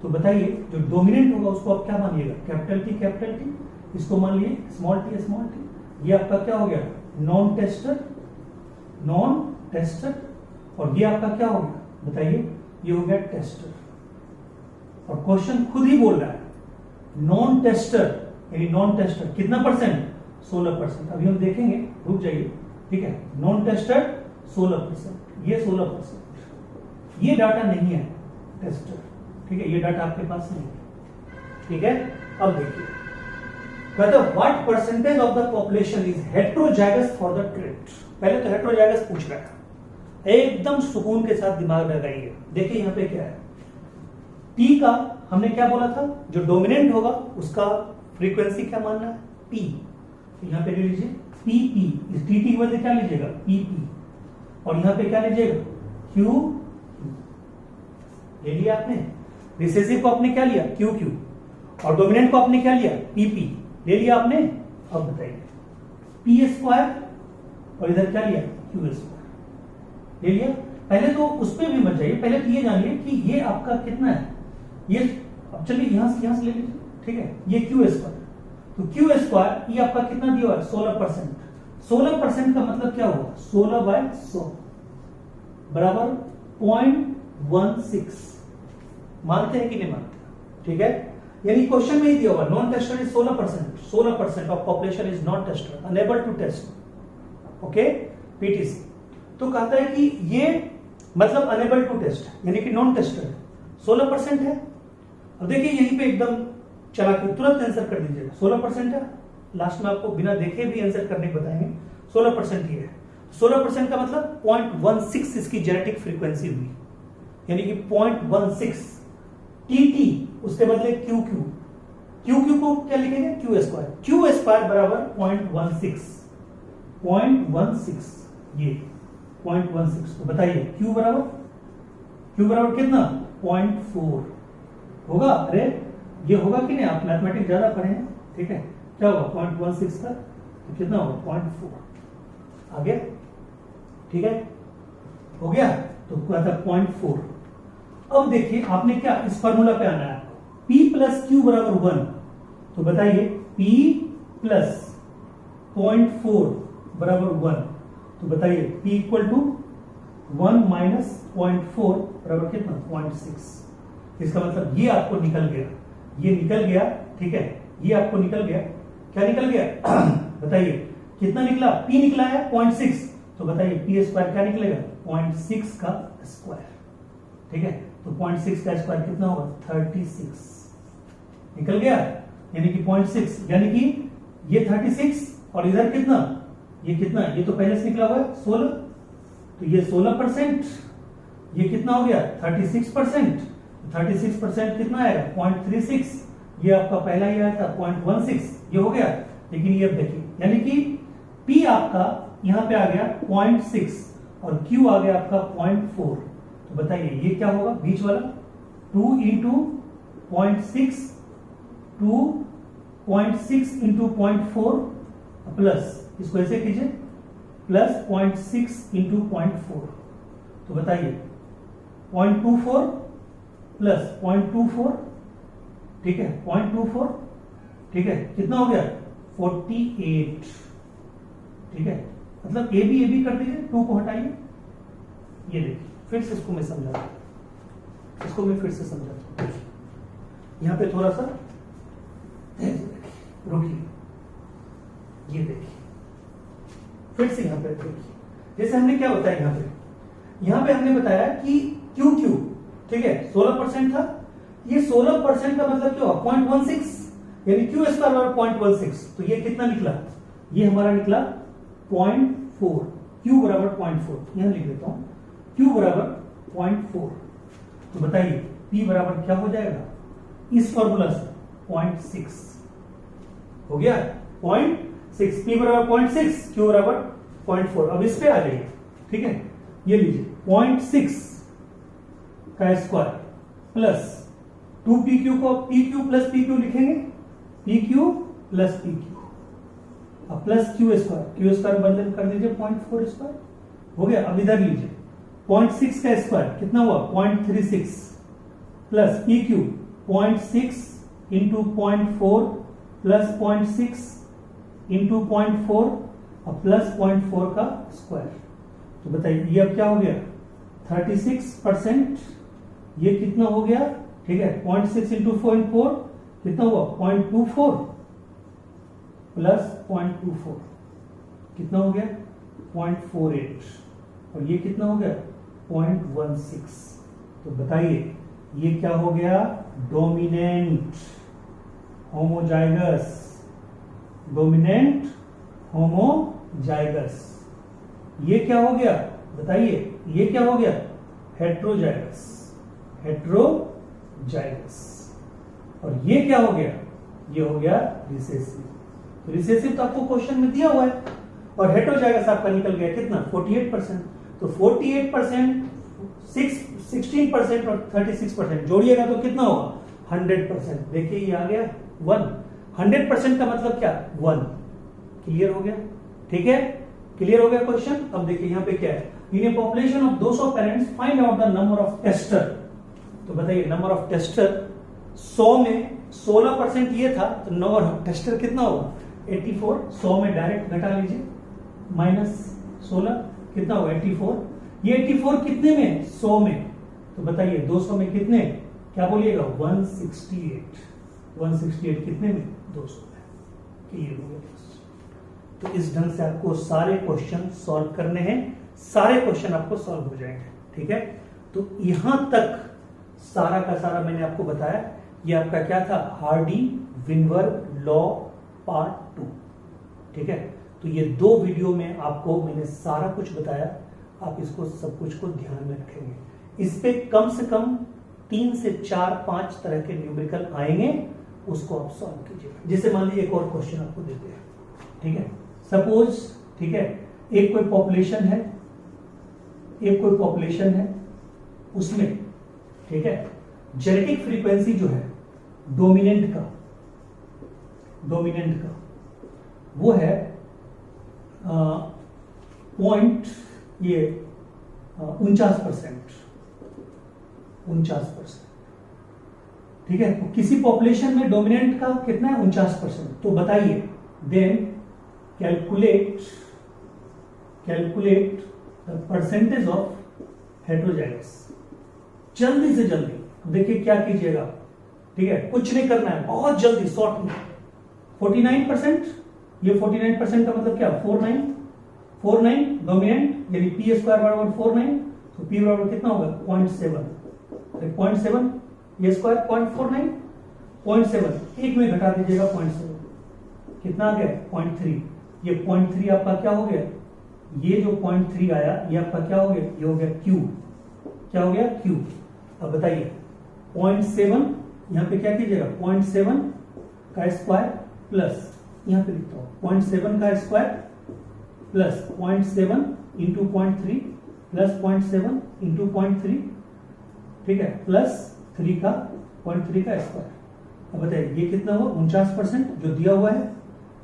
S1: तो बताइए जो डोमिनेंट होगा उसको आप क्या मानिएगा, कैपिटल टी, इसको मान लीजिए स्मॉल टी, ये आपका क्या हो गया, नॉन टेस्टर, और ये आपका क्या हो गया बताइए, ये हो गया टेस्टर। और क्वेश्चन खुद ही बोल रहा है नॉन टेस्टर, यानी नॉन टेस्टर कितना परसेंट, 16%। अभी हम देखेंगे, रुक जाइए, ठीक है। नॉन टेस्टर 16%, ये 16%, ये डाटा नहीं है टेस्टर, ठीक है, ये डाटा आपके पास नहीं है, ठीक है। अब देखिए कहते हैं what percentage of the population is heterozygous for the trait. पहले तो हेटेरोजाइगस पूछ रहा है, एकदम सुकून के साथ दिमाग लगाइए। देखिए यहाँ पे क्या है, टी का हमने क्या बोला था, जो डोमिनेंट होगा उसका फ्रीक्वेंसी क्या मानना है, पी। तो यहाँ पे ले लीजिए पीपी, इस टी की वजह क्या लीजिएगा, पीपी, और यहाँ पे क्या लीजिएगा, क्यू ले लिया आपने। रिसेसिव को आपने क्या लिया, क्यू क्यू, और डोमिनेंट को आपने क्या लिया, पीपी ले लिया आपने। अब बताइए पी स्क्वायर और इधर क्या लिया, क्यू स्क्वायर ले लिया। पहले तो उस पर भी मत जाइए, पहले तो ये जानिए कि ये आपका कितना है, ये अब चलिए यहां से ले लीजिए, ठीक है, ये क्यू स्क्वायर, तो क्यू स्क्वायर ये आपका कितना दिया हुआ है 16%। 16% का मतलब क्या हुआ, 16/100 बराबर 0.16। मानते हैं कि नहीं मानते, ठीक है, यानी क्वेश्चन में ही दिया हुआ non tester is 16%, 16% of population is not tester unable to test, okay, PTC. तो कहता है कि ये मतलब अनेबल टू टेस्ट यानी कि नॉन टेस्टर 16% है। अब देखिए यहीं पे एकदम चला के तुरंत आंसर कर दीजिएगा, 16% है, लास्ट में आपको बिना देखे भी आंसर करने को बताएंगे। 16% ये है, 16% का मतलब 0.16 इसकी जेनेटिक फ्रीक्वेंसी हुई, यानी कि 0.16 टीटी, उसके बदले क्यू क्यू, क्यू क्यू को क्या लिखेंगे, क्यू स्क्वायर, क्यू स्क्वायर बराबर 0.16, 0.16 ये 0.16। तो बताइए क्यू बराबर कितना, 0.4 होगा। अरे ये होगा कि नहीं, आप मैथमेटिक्स ज्यादा पढ़े हैं, ठीक है, क्या होगा 0.16 का तो कितना होगा 0.4 आ गया, ठीक है, हो गया। तो क्या था 0.4। अब देखिए आपने क्या इस फॉर्मूला पे आना है आपको, P प्लस क्यू बराबर 1, तो बताइए P प्लस 0.4 बराबर 1, तो बताइए P इक्वल टू 1 माइनस 0.4 बराबर कितना 0.6। इसका मतलब ये आपको निकल गया, ये निकल गया, ठीक है, ये आपको निकल गया, क्या निकल गया बताइए कितना निकला, P निकला है 0.6, तो बताइए P स्क्वायर क्या निकलेगा 0.6 का स्क्वायर, ठीक है, तो 0.6 का स्क्वायर कितना होगा 36 निकल गया, यानी कि 0.6 यानी कि ये 36 और इधर कितना, ये कितना, ये तो पहले से निकला हुआ है 16, तो ये 16%, ये कितना हो गया 36%, 36% कितना आएगा 0.36, ये आपका पहला ही आया था 0.16, ये हो गया। लेकिन ये अब देखिए यानी कि P आपका यहां पे आ गया 0.6 और Q आ गया आपका 0.4, तो बताइए ये क्या होगा बीच वाला, 2 इंटू 0.6, 2.6 इंटू 0.4 प्लस, इसको ऐसे कीजिए, प्लस 0.6 इंटू 0.4, तो बताइए 0.24 प्लस 0.24, ठीक है 0.24, ठीक है, कितना हो गया 48, ठीक है, मतलब ए बी कर दीजिए, 2 को हटाइए, ये देखिए फिर से इसको मैं समझाता हूं, इसको मैं फिर से समझाता हूं, यहां पे थोड़ा सा रुकिए, ये देखिए फिर से यहां पे देखिए, जैसे हमने क्या बताया यहां पे हमने बताया कि क्यू क्यू, ठीक है 16% था, ये 16% का मतलब क्या हुआ 0.16, यानी क्यू स्क्वायर बराबर 0.16, तो ये कितना निकला, ये हमारा निकला 0.4, क्यू बराबर 0.4, यहां लिख देता हूं क्यू बराबर 0.4, तो बताइए P बराबर क्या हो जाएगा इस फॉर्मूला से 0.6 हो गया, 0.6, P बराबर 0.6, Q बराबर 0.4। अब इस पे आ जाइए, ठीक है, ये लीजिए 0.6 का स्क्वायर प्लस 2PQ को PQ प्लस PQ लिखेंगे, PQ प्लस PQ, अब प्लस Q स्क्वायर बंधन कर दीजिए 0.4 स्क्वायर हो गया। अब इधर लीजिए 0.6 का स्क्वायर कितना हुआ 0.36 plus PQ 0.6 into 0.4 plus 0.6 into 0.4 और प्लस 0.4 का स्क्वायर, तो बताइए ये अब क्या हो गया 36%, ये कितना हो गया, ठीक है 0.6 इंटू 0.4 कितना हुआ 0.24 प्लस 0.24 कितना हो गया 0.48 और ये कितना हो गया 0.16, तो बताइए ये क्या हो गया डोमिनेंट होमोजाइगस, डोमिनेंट होमोजाइगस। ये क्या हो गया बताइए, ये क्या हो गया हेट्रोजाइगस, हेट्रोजाइगस। और ये क्या हो गया, ये हो गया रिसेसिव। तो रिसेसिव तो आपको क्वेश्चन में दिया हुआ है और हेट्रोजाइगस आपका निकल गया कितना 48%। तो 48%, 16% और 36% जोड़िएगा तो कितना होगा 100%। देखिए ये आ गया 1, 100% का मतलब क्या 1, क्लियर हो गया, ठीक है। क्लियर हो गया क्वेश्चन। अब देखिए यहाँ पे क्या है, in a population of 200 parents find out the number of tester. तो बताइए नंबर ऑफ टेस्टर 100 में 16% ये था, तो नंबर ऑफ टेस्टर कितना होगा 84। 100 में डायरेक्ट घटा लीजिए, -16 कितना होगा 84। ये 84 कितने में 100 में, तो बताइए 200 में कितने, क्या बोलिएगा 168। 168 कितने में 200 में। क्लियर हो गया। तो इस ढंग से आपको सारे क्वेश्चन सॉल्व करने हैं, सारे क्वेश्चन आपको सॉल्व हो जाएंगे। ठीक है, तो यहां तक सारा का सारा मैंने आपको बताया। ये आपका क्या था, हार्डी-विनबर्ग लॉ पार्ट 2। ठीक है, तो ये 2 वीडियो में आपको मैंने सारा कुछ बताया, आप इसको सब कुछ को ध्यान में रखेंगे। इस पे कम से कम 3 से 4-5 तरह के न्यूमेरिकल आएंगे, उसको आप सॉल्व कीजिएगा। जैसे मान लीजिए एक और क्वेश्चन आपको देते हैं। ठीक है, सपोज, ठीक है, एक कोई पॉपुलेशन है, उसमें, ठीक है, जेनेटिक फ्रीक्वेंसी जो है डोमिनेंट का वो है पॉइंट ये 49%। ठीक है, तो किसी पॉपुलेशन में डोमिनेंट का कितना है 49%। तो बताइए then calculate the percentage of heterozygous. जल्दी से जल्दी देखिए क्या कीजिएगा। ठीक है, कुछ नहीं करना है, बहुत जल्दी शॉर्ट में 49%। ये 49% का मतलब क्या, 49 डोमिनेंट, यानी पी स्क्वायर बराबर 49, तो पी बराबर कितना होगा 0.7, ये स्क्वायर 0.49, एक में घटा दीजिएगा 0.7, कितना आ गया 0.3। ये 0.3 आपका क्या हो गया, ये जो 0.3 आया ये आपका क्या हो गया, ये हो गया Q। क्या हो गया Q। अब बताइए 0.7 यहां पे क्या कीजिएगा 0.7 का स्क्वायर प्लस, यहां पे लिखता हूं 0.7 का square plus 0.7 into 0.3 plus 0.7 into 0.3, ठीक है, प्लस 3 का 0.3 का स्क्वायर। अब बताइए ये कितना हुआ 49% जो दिया हुआ है,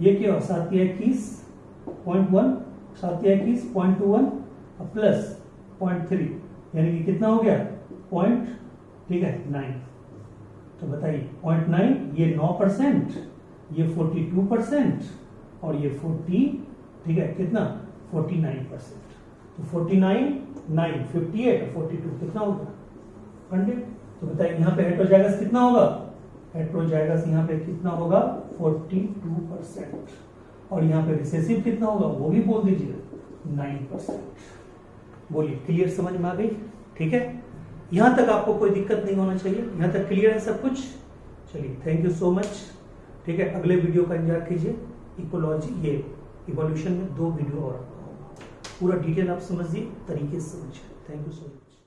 S1: ये क्या हुआ 721.1, 721.21 प्लस 0.3, यानी कि कितना हो गया पॉइंट, ठीक है 9। तो बताइए 0.9 ये 9%, ये 42% और ये 40, ठीक है कितना 49%। तो 49, 9, 58 और 42 कितना होगा 100। तो बताइए यहाँ पे हेटेरोजाइगस कितना होगा, हेटेरोजाइगस यहाँ पे कितना होगा 42%, और यहाँ पे रिसेसिव कितना होगा वो भी बोल दीजिए 9%। बोलिए क्लियर, समझ में आ गई। ठीक है, यहां तक आपको कोई दिक्कत नहीं होना चाहिए, यहां तक क्लियर है सब कुछ। चलिए थैंक यू सो मच। ठीक है, अगले वीडियो का इंतजार कीजिए। इकोलॉजी ये इवोल्यूशन में 2 वीडियो और आपका होगा, पूरा डिटेल आप समझिए, तरीके से समझिए। Thank you so much.